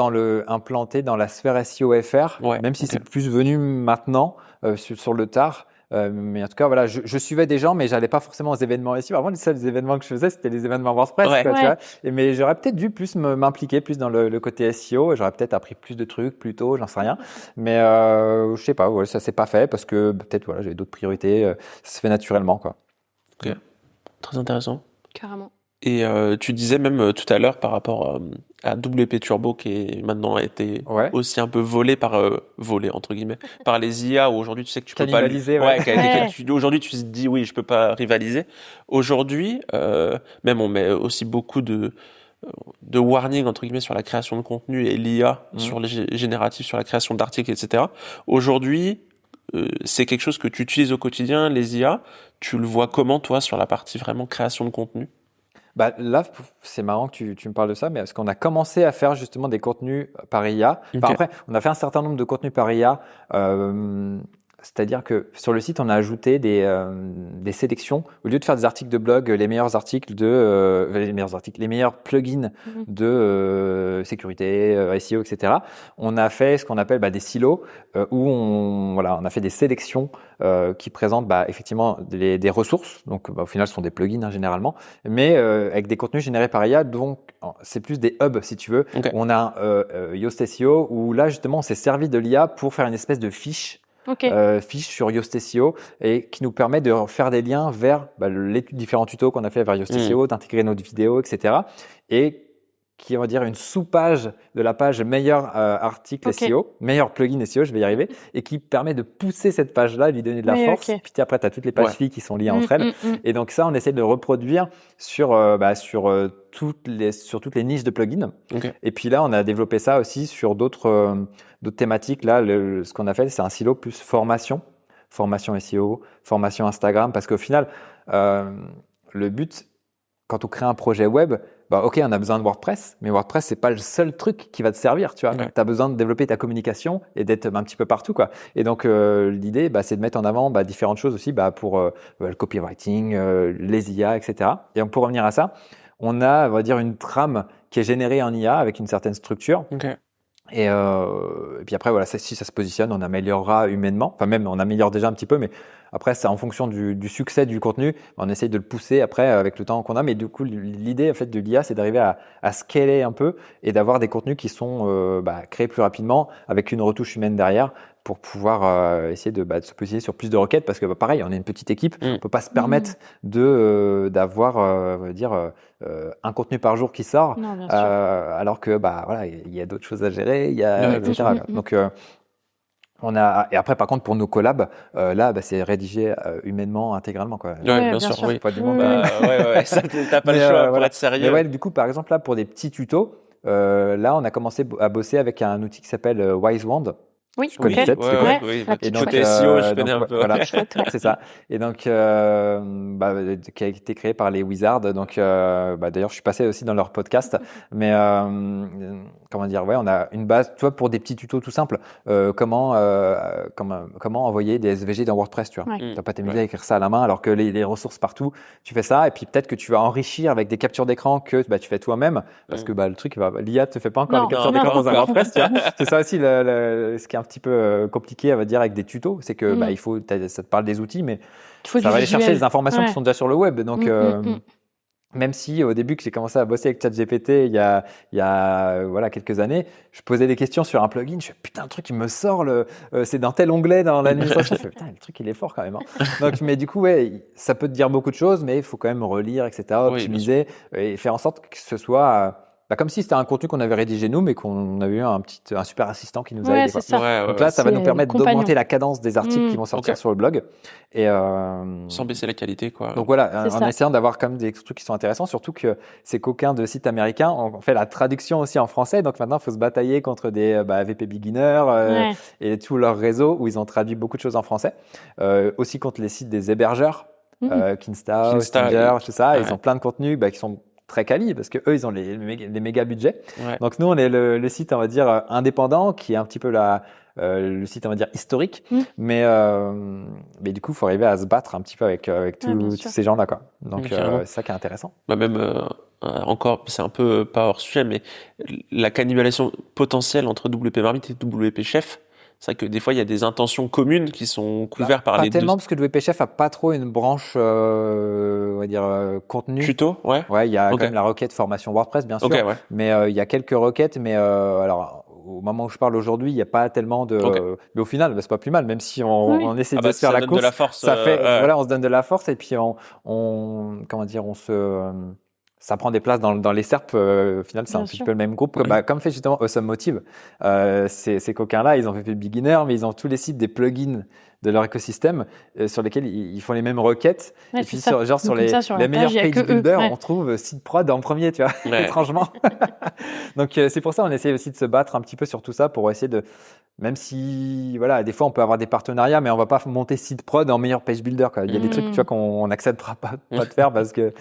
implanté dans la sphère SEO FR, Ouais, même si ok. c'est plus venu maintenant, sur le tard. Mais en tout cas, voilà, je suivais des gens, mais j'allais pas forcément aux événements SEO. Avant, les seuls événements que je faisais, c'était les événements WordPress, Ouais. quoi, tu Ouais. vois. Mais j'aurais peut-être dû plus m'impliquer plus dans le côté SEO. J'aurais peut-être appris plus de trucs plus tôt, j'en sais rien. Mais je sais pas, ouais, ça s'est pas fait parce que peut-être, voilà, j'avais d'autres priorités. Ça se fait naturellement, quoi. Ok. Très intéressant. Carrément. Et tu disais même tout à l'heure par rapport à WP Turbo qui maintenant a été Ouais. aussi un peu volé volé entre guillemets par les IA où aujourd'hui tu sais que tu peux pas Cannibalisé, ouais. aujourd'hui tu te dis oui je peux pas rivaliser. Aujourd'hui même on met aussi beaucoup de warning entre guillemets sur la création de contenu et l'IA sur les génératifs, sur la création d'articles, etc. Aujourd'hui, c'est quelque chose que tu utilises au quotidien, les IA. Tu le vois comment, toi, sur la partie vraiment création de contenu? Là, c'est marrant que tu me parles de ça, mais parce qu'on a commencé à faire justement des contenus par IA. Ok. Après, on a fait un certain nombre de contenus par IA. C'est-à-dire que sur le site, on a ajouté des sélections. Au lieu de faire des articles de blog, les meilleurs plugins de sécurité, SEO, etc. On a fait ce qu'on appelle des silos où on a fait des sélections qui présentent effectivement des ressources. Donc, au final, ce sont des plugins généralement, mais avec des contenus générés par IA. Donc, c'est plus des hubs, si tu veux. Ok. On a Yoast SEO où là, justement, on s'est servi de l'IA pour faire une espèce de fiche sur Yoast SEO et qui nous permet de faire des liens vers les différents tutos qu'on a fait vers Yoast SEO, d'intégrer notre vidéo, etc. Et qui va dire une sous-page de la page meilleur article SEO, meilleur plugin SEO, je vais y arriver, et qui permet de pousser cette page-là, lui donner de la force. Puis après, tu as toutes les pages filles qui sont liées entre elles. Et donc ça, on essaie de reproduire sur toutes les niches de plugins. Et puis là, on a développé ça aussi sur d'autres thématiques. Là, ce qu'on a fait, c'est un silo plus formation SEO, formation Instagram, parce qu'au final, le but, quand on crée un projet web, ok, on a besoin de WordPress, mais WordPress, c'est pas le seul truc qui va te servir, tu vois. Tu as besoin de développer ta communication et d'être un petit peu partout, quoi. Et donc, l'idée, c'est de mettre en avant différentes choses aussi pour le copywriting, les IA, etc. Et donc, pour revenir à ça, on a, on va dire, une trame qui est générée en IA avec une certaine structure. Et puis après, voilà, si ça se positionne, on améliorera humainement. Enfin, même, on améliore déjà un petit peu, mais Après, c'est en fonction du succès du contenu. On essaye de le pousser après avec le temps qu'on a. Mais du coup, l'idée en fait de l'IA, c'est d'arriver à scaler un peu et d'avoir des contenus qui sont créés plus rapidement avec une retouche humaine derrière pour pouvoir essayer de se positionner sur plus de requêtes parce que pareil, on est une petite équipe, on peut pas se permettre d'avoir un contenu par jour qui sort, Non, bien sûr. alors que voilà, il y a d'autres choses à gérer, il y a etc. Donc et après, par contre, pour nos collabs, là, c'est rédigé humainement, intégralement, quoi. Ouais, bien sûr, oui. Pas du monde. Ça, t'as pas le choix pour voilà. être sérieux. Mais ouais, du coup, par exemple, là, pour des petits tutos, là, on a commencé à bosser avec un outil qui s'appelle Wisewand. Oui, Tu connais peut-être, tu ouais, connais. oui. Ah, Et donc, Côté SEO, je donc, connais un peu. voilà, Chouette, ouais. c'est ça. Et donc, qui a été créé par les Wizards. Donc, d'ailleurs, je suis passé aussi dans leur podcast. Mais comment dire, ouais, on a une base, tu vois, pour des petits tutos tout simples. Comment envoyer des SVG dans WordPress, tu vois. Ouais. T'as pas t'amuser à écrire ça à la main, alors que les ressources partout, tu fais ça. Et puis peut-être que tu vas enrichir avec des captures d'écran que tu fais toi-même, parce que le truc, l'IA te fait pas encore Non, les captures non, d'écran pas dans un encore. WordPress, tu vois. C'est ça aussi ce qui est un petit peu compliqué, à va dire, avec des tutos, c'est que il faut, ça te parle des outils, mais Faut ça du va aller chercher visuel. les informations Ouais. qui sont déjà sur le web. Donc, même si au début que j'ai commencé à bosser avec ChatGPT il y a voilà quelques années, je posais des questions sur un plugin, je fais putain le truc il me sort c'est dans tel onglet dans l'administration, je fais putain le truc il est fort quand même. Hein. Donc mais du coup ouais ça peut te dire beaucoup de choses, mais il faut quand même relire etc. Optimiser et faire en sorte que ce soit comme si c'était un contenu qu'on avait rédigé nous, mais qu'on avait eu un super assistant qui nous a aidé. C'est ça. Donc là, ça va nous permettre d'augmenter la cadence des articles qui vont sortir sur le blog. Et, sans baisser la qualité, quoi. Donc voilà, en essayant d'avoir quand même des trucs qui sont intéressants, surtout que ces coquins de sites américains ont fait la traduction aussi en français. Donc maintenant, il faut se batailler contre des VP Beginner et tout leur réseau où ils ont traduit beaucoup de choses en français. Aussi contre les sites des hébergeurs, Kinsta, Stinger, tout ça. Ils ont plein de contenus qui sont très quali parce que eux ils ont les méga budgets. Donc nous on est le site on va dire indépendant qui est un petit peu le site on va dire historique, mais du coup il faut arriver à se battre un petit peu avec tous ces gens là quoi. Donc c'est ça qui est intéressant. Même encore c'est un peu pas hors sujet, mais la cannibalisation potentielle entre WP Marmite et WP Chef. C'est vrai que des fois, il y a des intentions communes qui sont couvertes par les deux. Pas tellement, parce que WP Chef a pas trop une branche, on va dire, contenu. Tuto, ouais. Ouais, il y a quand même la requête formation WordPress, bien sûr. Mais il y a quelques requêtes, mais alors, au moment où je parle aujourd'hui, il n'y a pas tellement de. Mais au final, c'est pas plus mal, même si on essaie de se faire la course. De la force, ça fait, voilà, on se donne de la force et puis comment dire, ça prend des places dans les SERP. Au final, c'est un petit peu le même groupe. Comme fait justement Awesome Motive. Ces coquins-là, ils ont fait beginner, mais ils ont tous les sites des plugins de leur écosystème sur lesquels ils font les mêmes requêtes. Et puis sur les meilleurs page builders, on trouve site prod en premier, tu vois, étrangement. Donc c'est pour ça on essaie aussi de se battre un petit peu sur tout ça pour essayer de, même si voilà, des fois on peut avoir des partenariats, mais on va pas monter site prod en meilleur page builder, quoi. Il y a des trucs, tu vois, qu'on n'acceptera pas de faire parce que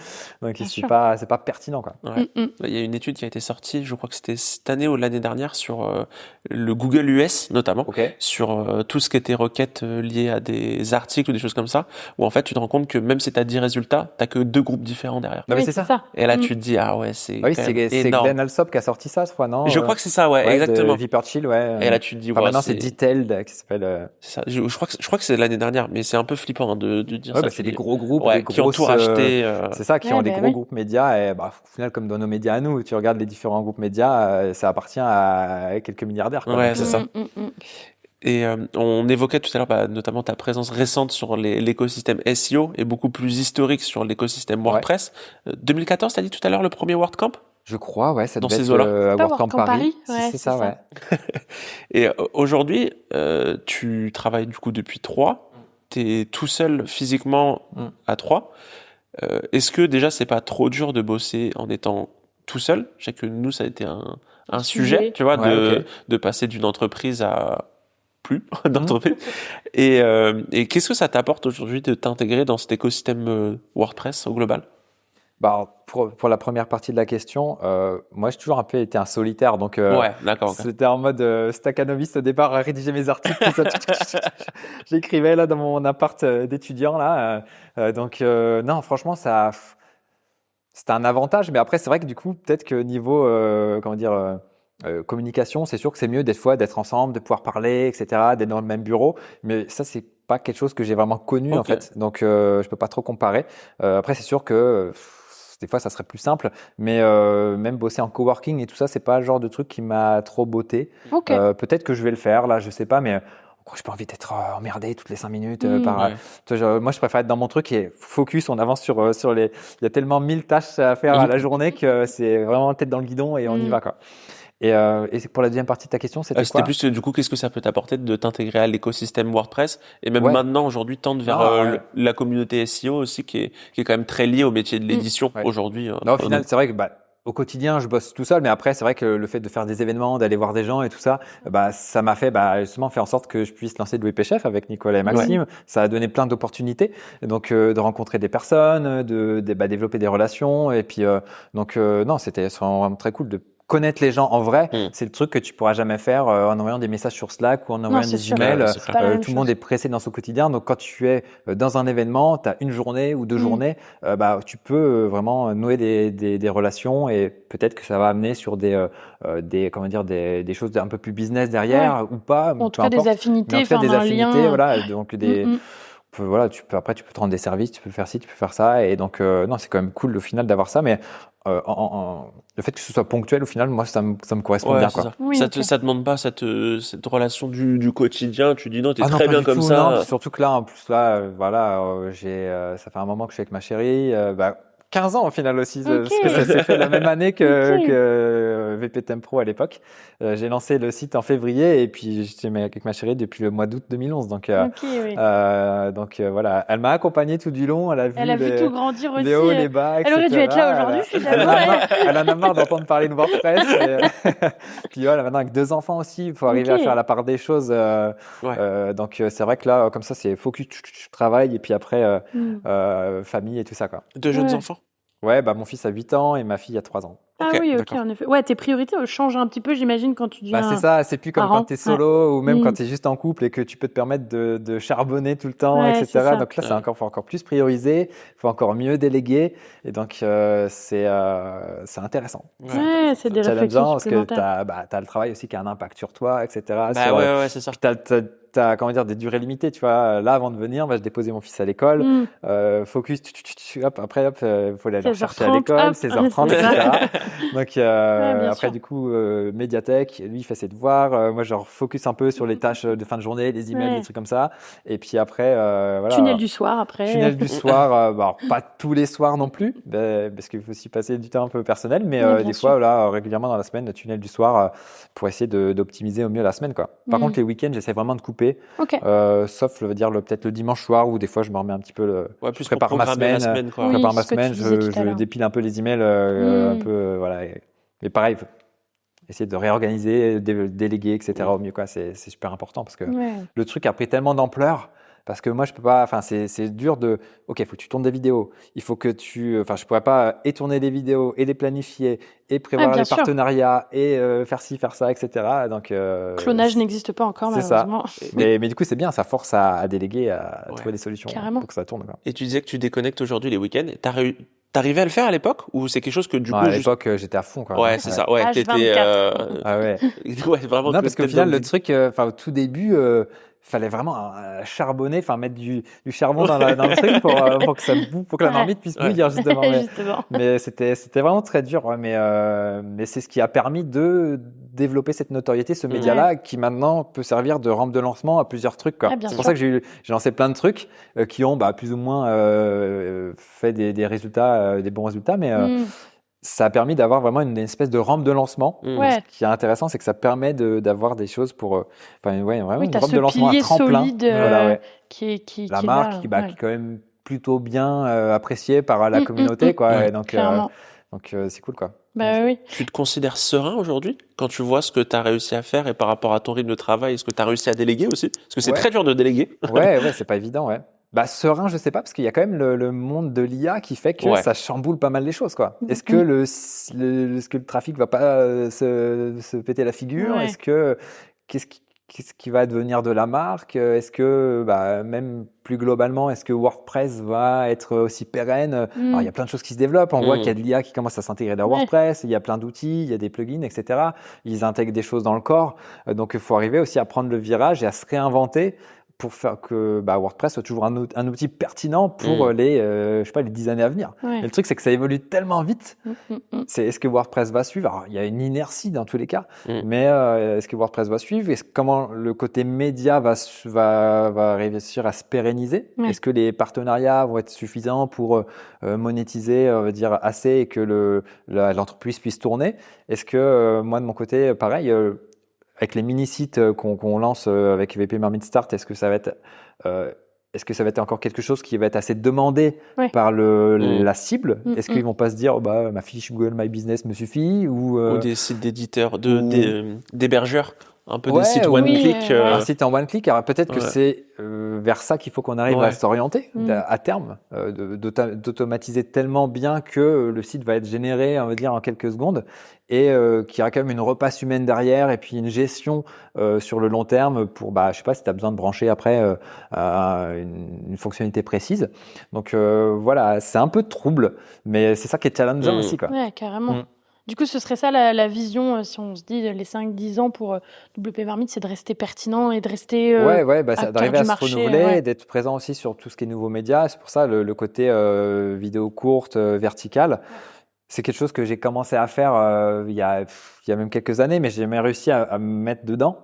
donc c'est pas pertinent, quoi. Il y a une étude qui a été sortie, je crois que c'était cette année ou l'année dernière, sur le Google US notamment, sur tout ce qui était requêtes liées à des articles ou des choses comme ça, où en fait tu te rends compte que même si tu as 10 résultats, tu que 2 groupes différents derrière. Non, mais c'est ça. Et là tu te dis ah ouais, c'est c'est Glenn Alsop qui a sorti ça, je crois, non? Je crois que c'est ça, exactement. Viperchill, Et là tu te dis maintenant c'est Detailed qui s'appelle. C'est ça. Je crois que c'est l'année dernière, mais c'est un peu flippant de dire ça. C'est des gros groupes, qui ont tout racheté. C'est ça, qui ont des gros groupes médias. Et au final, comme dans nos médias à nous, tu regardes les différents groupes médias, ça appartient à quelques milliardaires, quoi. Ouais, c'est ça. Et on évoquait tout à l'heure notamment ta présence récente sur l'écosystème SEO et beaucoup plus historique sur l'écosystème WordPress. 2014, t'as dit tout à l'heure le premier WordCamp? Je crois, ouais, ça dans devait ces être eaux-là. à WordCamp Paris. Ouais, c'est ça, ouais. Et aujourd'hui, tu travailles du coup depuis 3. T'es tout seul physiquement à 3. Est-ce que déjà c'est pas trop dur de bosser en étant tout seul? Je sais que nous ça a été un sujet, tu vois, de passer d'une entreprise à plus d'entreprise. Et qu'est-ce que ça t'apporte aujourd'hui de t'intégrer dans cet écosystème WordPress au global? Pour la première partie de la question, moi j'ai toujours un peu été un solitaire, donc d'accord. C'était en mode staccanoviste au départ, à rédiger mes articles, tout ça, j'écrivais là dans mon appart d'étudiant là, donc non, franchement ça, c'était un avantage, mais après c'est vrai que du coup peut-être que niveau comment dire communication, c'est sûr que c'est mieux des fois d'être ensemble, de pouvoir parler, etc., d'être dans le même bureau, mais ça c'est pas quelque chose que j'ai vraiment connu en Ok. fait, donc je peux pas trop comparer. Après, c'est sûr que des fois, ça serait plus simple, mais même bosser en coworking et tout ça, c'est pas le genre de truc qui m'a trop botté. Ok. Peut-être que je vais le faire, là, je sais pas, mais j'ai pas envie d'être emmerdé toutes les 5 minutes par. Ouais. Tu vois, moi, je préfère être dans mon truc et focus. On avance sur les. Il y a tellement 1000 tâches à faire à la journée que c'est vraiment tête dans le guidon et on y va, quoi. Et pour la deuxième partie de ta question, c'était C'était quoi? plus du coup, qu'est-ce que ça peut t'apporter de t'intégrer à l'écosystème WordPress et même Ouais. maintenant aujourd'hui tendre vers Non, ouais. la communauté SEO aussi qui est quand même très liée au métier de l'édition Ouais. aujourd'hui. Non, au final, c'est vrai que au quotidien, je bosse tout seul, mais après, c'est vrai que le fait de faire des événements, d'aller voir des gens et tout ça, ça m'a fait justement faire en sorte que je puisse lancer WP Chef avec Nicolas et Maxime. Ça a donné plein d'opportunités, donc de rencontrer des personnes, de développer des relations, et puis non, c'était vraiment très cool de connaître les gens en vrai. C'est le truc que tu pourras jamais faire en envoyant des messages sur Slack ou en envoyant c'est des sûr. emails. Ouais, c'est pas la même Tout le monde chose. est pressé dans son quotidien, donc quand tu es dans un événement, tu as une journée ou 2 journées, tu peux vraiment nouer des relations et peut-être que ça va amener sur comment dire, des choses un peu plus business derrière ou pas, En tout peu cas, des importe. affinités, Mais en tout cas, enfin, des un affinités, lien. voilà, donc Mm. voilà, après tu peux te rendre des services, tu peux faire ci, tu peux faire ça, et donc non, c'est quand même cool au final d'avoir ça, mais le fait que ce soit ponctuel au final, moi ça me correspond Ouais, bien, c'est quoi. ça. Oui, Ça ok. te demande pas cette relation du quotidien. Tu dis non, t'es Ah non, très pas bien du comme tout, non. ça. Surtout que là, en plus, là, voilà, ça fait un moment que je suis avec ma chérie. 15 ans au final aussi, Ok. parce que ça s'est fait la même année Ok. que VP Temp Pro à l'époque. J'ai lancé le site en février et puis j'étais avec ma chérie depuis le mois d'août 2011. Donc, Ok, oui. voilà, elle m'a accompagné tout du long. Elle a vu Elle a vu tout grandir les aussi. hauts, les bas, Elle aurait dû etc. être là aujourd'hui, Elle finalement. en a marre d'entendre parler de WordPress. Puis voilà, maintenant avec 2 enfants aussi, il faut arriver à Ok. faire la part des choses. Ouais. Donc c'est vrai que là, comme ça, c'est focus, travail et puis après famille et tout ça, quoi. 2 jeunes Ouais. enfants. Ouais, mon fils a 8 ans et ma fille a 3 ans. Ah Ok, oui, ok, d'accord. en effet. Ouais, tes priorités changent un petit peu, j'imagine, quand tu C'est deviens ça, c'est plus comme quand parent. tu es solo ou même quand Mm. tu es juste en couple et que tu peux te permettre de charbonner tout le temps, Ouais, c'est etc. ça. Donc là, Ouais. faut encore plus prioriser, faut encore mieux déléguer. Et donc, c'est intéressant. Ouais, c'est des réflexions Challengeant parce que tu supplémentaires. as le travail aussi qui a un impact sur toi, etc. Bah ouais, c'est ça. Puis t'as, comment dire, des durées limitées, tu vois. Là, avant de venir, je déposais mon fils à l'école. Mm. Focus, hop, après, faut aller le 16h30, rechercher à l'école, hop, 16h30, c'est ça. etc. Donc, bien après, sûr. du coup, médiathèque, lui, il fait ses devoirs. Moi, je focus un peu sur les tâches de fin de journée, les emails, Ouais. des trucs comme ça. Et puis après, voilà. Tunnel du soir après. Tunnel du soir, alors, pas tous les soirs non plus, parce qu'il faut aussi passer du temps un peu personnel, mais Ouais, bien des sûr. fois, là, régulièrement dans la semaine, le tunnel du soir pour essayer d'optimiser au mieux la semaine, quoi. Par contre, les week-ends, j'essaie vraiment de couper, Ok. sauf, peut-être le dimanche soir où des fois, je me remets un petit peu, Ouais, je plus pour prépare ma programmer la semaine, semaine, quoi. Oui, prépare ma ce que tu semaine, disais tout à je l'heure. dépile un peu les emails, un Mm. peu, voilà. Mais pareil, essayer de réorganiser, déléguer, etc. au mieux, quoi. C'est super important parce que Ouais. le truc a pris tellement d'ampleur. Parce que moi, je peux pas, enfin, c'est dur ok, il faut que tu tournes des vidéos. Il faut que je pourrais pas et tourner des vidéos et les planifier et prévoir bien les sûr. partenariats et faire ci, faire ça, etc. Donc, Clonage n'existe pas encore, c'est ça. malheureusement. Mais du coup, c'est bien, ça force à déléguer, à Ouais. trouver des solutions Carrément. pour que ça tourne, quoi. Et tu disais que tu déconnectes aujourd'hui les week-ends. T'arrivais à le faire à l'époque ou c'est quelque chose que du Non, coup à juste... l'époque, j'étais à fond, quoi. Ouais, c'est ça. Ouais, H24. t'étais Ah ouais. ouais, vraiment Non, parce qu'au tête final, dans le guidon. truc, au tout début, fallait vraiment charbonner, enfin mettre du charbon dans le truc pour que ça bouge, pour que la Ouais. marmite puisse Ouais. bouillir justement. Mais, Justement. mais c'était vraiment très dur. Ouais, mais c'est ce qui a permis de développer cette notoriété, ce média-là, qui maintenant peut servir de rampe de lancement à plusieurs trucs, quoi. Ah, bien C'est pour sûr. ça que j'ai lancé plein de trucs qui ont plus ou moins fait des résultats, des bons résultats, mais Mm. ça a permis d'avoir vraiment une espèce de rampe de lancement. Ouais. Ce qui est intéressant, c'est que ça permet d'avoir des choses pour, vraiment Oui, une tu as rampe ce de lancement, un pilier tremplin. solide Voilà, ouais. qui La est marque là. qui Ouais. est quand même plutôt bien appréciée par la communauté, quoi. Ouais. Et donc, Clairement. c'est cool, quoi. Bah oui. Tu te considères serein aujourd'hui quand tu vois ce que tu as réussi à faire et par rapport à ton rythme de travail, est-ce que tu as réussi à déléguer aussi? Parce que c'est Ouais. très dur de déléguer. Ouais, c'est pas évident, ouais. Serein, je sais pas, parce qu'il y a quand même le monde de l'IA qui fait que Ouais. ça chamboule pas mal les choses, quoi. Est-ce que est-ce que le trafic va pas se péter la figure? Ouais. Est-ce que qu'est-ce qui va devenir de la marque? Est-ce que même plus globalement, est-ce que WordPress va être aussi pérenne? Alors il y a plein de choses qui se développent. On voit qu'il y a de l'IA qui commence à s'intégrer dans Ouais. WordPress. Il y a plein d'outils, il y a des plugins, etc. Ils intègrent des choses dans le corps. Donc il faut arriver aussi à prendre le virage et à se réinventer pour faire que WordPress soit toujours un outil pertinent pour les 10 années à venir. Ouais. Et le truc, c'est que ça évolue tellement vite. Est-ce que WordPress va suivre? Alors, il y a une inertie dans tous les cas, mais est-ce que WordPress va suivre? Comment le côté média va réussir à se pérenniser? Ouais. Est-ce que les partenariats vont être suffisants pour monétiser, on va dire, assez et que l'entreprise puisse tourner? Est-ce que moi, de mon côté, pareil, avec les mini-sites qu'on lance avec VP Marmite Start, est-ce que ça va être encore quelque chose qui va être assez demandé par la cible? Est-ce qu'ils vont pas se dire ma fiche Google My Business me suffit ou des sites d'éditeurs, d'hébergeurs, un peu des sites one-click. Un site en one-click, alors peut-être que c'est vers ça qu'il faut qu'on arrive à s'orienter à terme, d'automatiser tellement bien que le site va être généré, on va dire, en quelques secondes et qu'il y aura quand même une repasse humaine derrière et puis une gestion sur le long terme pour, je sais pas si tu as besoin de brancher après une fonctionnalité précise. Donc voilà, c'est un peu trouble, mais c'est ça qui est challengeant aussi, quoi. Ouais, carrément. Du coup, ce serait ça la vision, si on se dit les 5-10 ans pour WP Marmite, c'est de rester pertinent et de rester d'arriver à se renouveler et d'être présent aussi sur tout ce qui est nouveaux médias. C'est pour ça le côté vidéo courte, verticale. C'est quelque chose que j'ai commencé à faire il y a même quelques années, mais j'ai jamais réussi à me mettre dedans.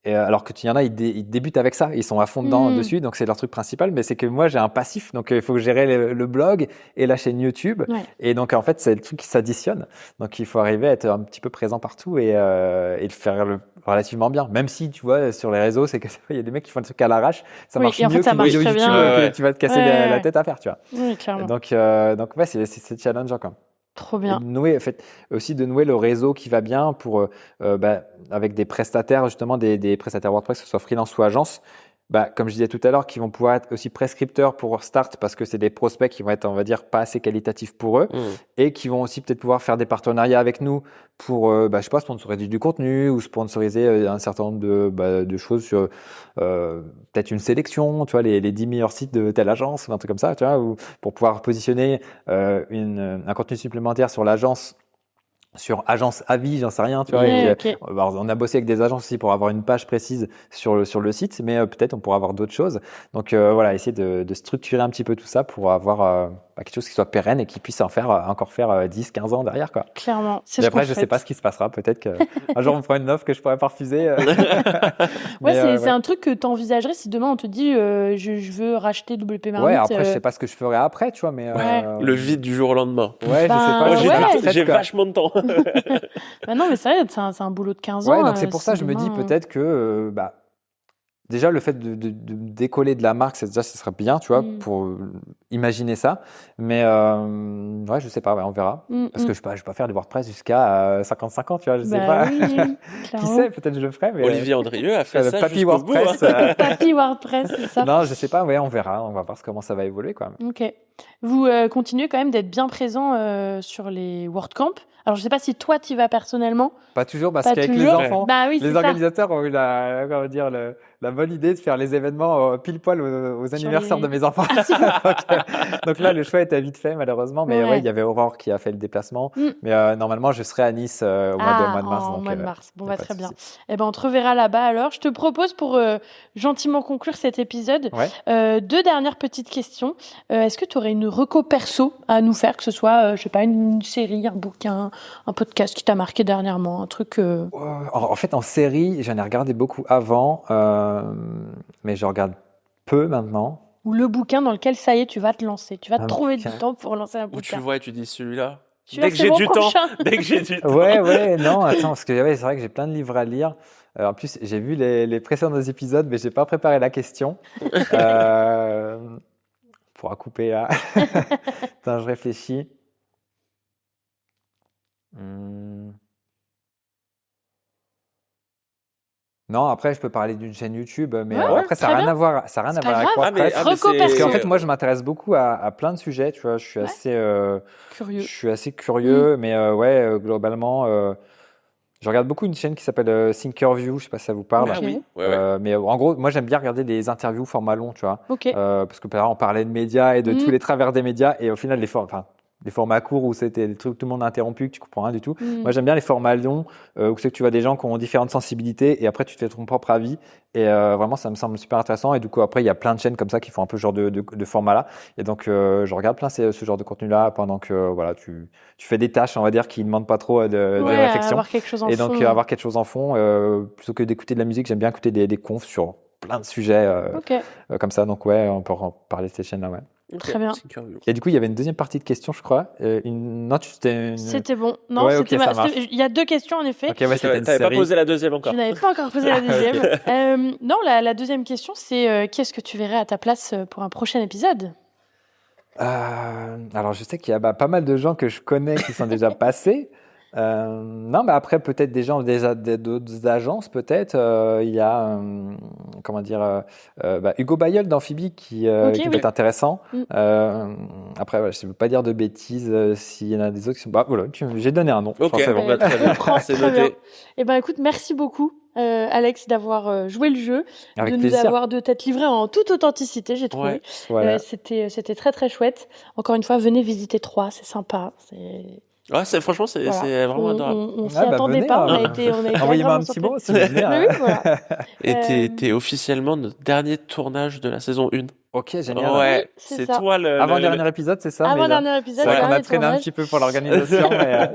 Et alors que il y en a, ils débutent avec ça, ils sont à fond dedans dessus, donc c'est leur truc principal. Mais c'est que moi j'ai un passif, donc il faut gérer le blog et la chaîne YouTube. Et donc en fait c'est le truc qui s'additionne. Donc il faut arriver à être un petit peu présent partout et le faire relativement bien. Même si tu vois sur les réseaux, c'est que il y a des mecs qui font des trucs à l'arrache, ça marche mieux qu'une vidéo YouTube que tu vas te casser la tête à faire, tu vois. Oui, clairement. Donc ouais, c'est challengeant quand même. Trop bien. De nouer le réseau qui va bien pour avec des prestataires, justement des prestataires WordPress, que ce soit freelance ou agence, comme je disais tout à l'heure, qui vont pouvoir être aussi prescripteurs pour Start parce que c'est des prospects qui vont être, on va dire, pas assez qualitatifs pour eux et qui vont aussi peut-être pouvoir faire des partenariats avec nous pour, sponsoriser du contenu ou sponsoriser un certain nombre de choses sur peut-être une sélection, tu vois, les 10 meilleurs sites de telle agence ou un truc comme ça, tu vois, ou pour pouvoir positionner un contenu supplémentaire sur l'agence. Sur agence avis, j'en sais rien, tu vois. On a bossé avec des agences aussi pour avoir une page précise sur le site, mais peut-être on pourra avoir d'autres choses. Donc voilà, essayer de structurer un petit peu tout ça pour avoir quelque chose qui soit pérenne et qui puisse encore faire 10, 15 ans derrière, quoi. Clairement. Et après, je sais pas ce qui se passera. Peut-être qu'un jour on me fera une offre que je pourrais pas refuser. C'est un truc que tu envisagerais si demain on te dit je veux racheter WP Marmite. Ouais, après, je sais pas ce que je ferai après, tu vois, mais. Le vide du jour au lendemain. Ouais, je sais pas. J'ai vachement de temps. Non, mais c'est vrai, c'est un boulot de 15 ans. Ouais, donc c'est pour ça, je me dis peut-être que, déjà, le fait de décoller de la marque, ça serait bien, tu vois, pour imaginer ça. Mais je sais pas, on verra. Parce que je vais pas faire du WordPress jusqu'à 55 ans, tu vois, je sais pas. Qui sait, peut-être je le ferai. Mais Olivier Andrieux a fait ça Papy WordPress. Papy WordPress, c'est ça. Non, je sais pas, on verra. On va voir comment ça va évoluer, quand même. Ok. Vous continuez quand même d'être bien présent sur les WordCamp. Alors, je sais pas si toi, tu y vas personnellement. Pas toujours, parce qu'avec les enfants, les organisateurs ont eu la bonne idée de faire les événements pile poil aux anniversaires de mes enfants. donc là, le choix était vite fait, malheureusement. Mais il y avait Aurore qui a fait le déplacement. Mais normalement, je serai à Nice au mois de mars. Au mois de mars. Bon, très bien. Eh ben, on te reverra là-bas alors. Je te propose, pour gentiment conclure cet épisode, 2 dernières petites questions. Est-ce que tu aurais une reco perso à nous faire, que ce soit, je sais pas, une série, un bouquin, un podcast qui t'a marqué dernièrement, un truc En fait, en série, j'en ai regardé beaucoup avant, mais je regarde peu maintenant. Ou le bouquin dans lequel, ça y est, tu vas te lancer. Tu vas te trouver du temps pour lancer un bouquin. Où tu le vois et tu dis celui-là. Dès que j'ai du temps. Dès que j'ai du temps. Ouais, non, attends, parce que c'est vrai que j'ai plein de livres à lire. En plus, j'ai vu les précédents épisodes, mais j'ai pas préparé la question. Pourra couper là. Attends, je réfléchis. Non, après, je peux parler d'une chaîne YouTube, mais après, ça n'a rien à voir. Ça n'a rien à voir avec WordPress. Parce qu'en fait, moi, je m'intéresse beaucoup à plein de sujets. Tu vois, je suis curieux. Je suis assez curieux, mais globalement, je regarde beaucoup une chaîne qui s'appelle Thinkerview. Je sais pas si ça vous parle. Mais en gros, moi, j'aime bien regarder des interviews format long, tu vois. Parce que par exemple, on parlait de médias et de tous les travers des médias, et au final, des formats courts où c'était des trucs que tout le monde a interrompu, que tu comprends rien du tout. Mm. Moi, j'aime bien les formats longs où c'est que tu vois des gens qui ont différentes sensibilités et après, tu te fais ton propre avis. Et vraiment, ça me semble super intéressant. Et du coup, après, il y a plein de chaînes comme ça qui font un peu ce genre de format-là. Et donc, je regarde plein ce genre de contenu-là pendant que voilà, tu fais des tâches, on va dire, qui ne demandent pas trop de Ouais, réflexion. avoir quelque chose en Et donc, fond. avoir quelque chose en fond, plutôt que d'écouter de la musique, j'aime bien écouter des confs sur plein de sujets Ok, comme ça. Donc, ouais, on peut en parler de ces chaînes-là, ouais. Ok, Très bien. c'est curieux. Et du coup, il y avait une deuxième partie de questions, je crois. Non, c'était une... c'était bon. Non, Ouais, ok, c'était ça marche. il y a 2 questions en effet. Ok, ouais, c'était une T'avais pas série. posé la deuxième encore. Je n'avais pas encore posé la deuxième. Non, la deuxième question, c'est qui est-ce que tu verrais à ta place pour un prochain épisode? Alors, je sais qu'il y a pas mal de gens que je connais qui sont déjà passés. Non, mais après, peut-être des gens d'autres agences, peut-être. Il y a, comment dire, Hugo Bayeul d'Amphibie qui Ok, peut oui. être intéressant. Mm. Après, voilà, je ne veux pas dire de bêtises s'il y en a des autres qui sont. Bah, voilà, j'ai donné un nom. Je Ok, pense que c'est bon. bah, très bien. Comprends, C'est très bien. noté. Eh ben, écoute, merci beaucoup, Alex, d'avoir joué le jeu, Avec de plaisir. de t'être livré en toute authenticité, j'ai trouvé. Ouais. Voilà. C'était très très chouette. Encore une fois, venez visiter Troyes, c'est sympa. Ouais, franchement, c'est Voilà. vraiment adorable. On s'y Ouais, bah, attendait venez, pas, hein. on a été Envoyez-moi un agréablement petit surpris. mot si vous venez. Mais oui, voilà. Et Euh, t'es officiellement notre dernier tournage de la saison 1. Ok, génial. Ouais, Oui, c'est c'est ça. toi le. Avant-dernier épisode, c'est ça? mais, Avant-dernier épisode, c'est vrai qu'on a dernier traîné un tournage. petit peu pour l'organisation. mais,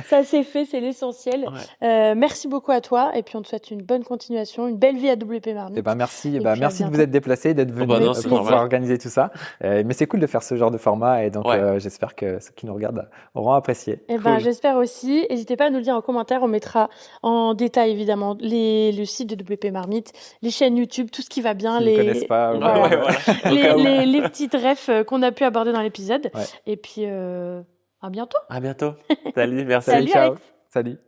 Ça c'est fait, c'est l'essentiel. Ouais. Merci beaucoup à toi et puis on te souhaite une bonne continuation, une belle vie à WP Marmite. Eh ben merci, Et puis à merci de vous bientôt. être déplacé, d'être venu bah non, c'est pour normal. pouvoir organiser tout ça. Mais c'est cool de faire ce genre de format et donc Ouais. j'espère que ceux qui nous regardent auront apprécié. Eh ben, Cool. j'espère aussi. N'hésitez pas à nous le dire en commentaire. On mettra en détail évidemment le site de WP Marmite, les chaînes YouTube, tout ce qui va bien, S'ils ne connaissent pas, Ouais, voilà. ouais, voilà. Au cas où. les petites refs qu'on a pu aborder dans l'épisode. Ouais. Et puis à bientôt. À bientôt. Salut, merci. Salut, ciao. Alex. Salut.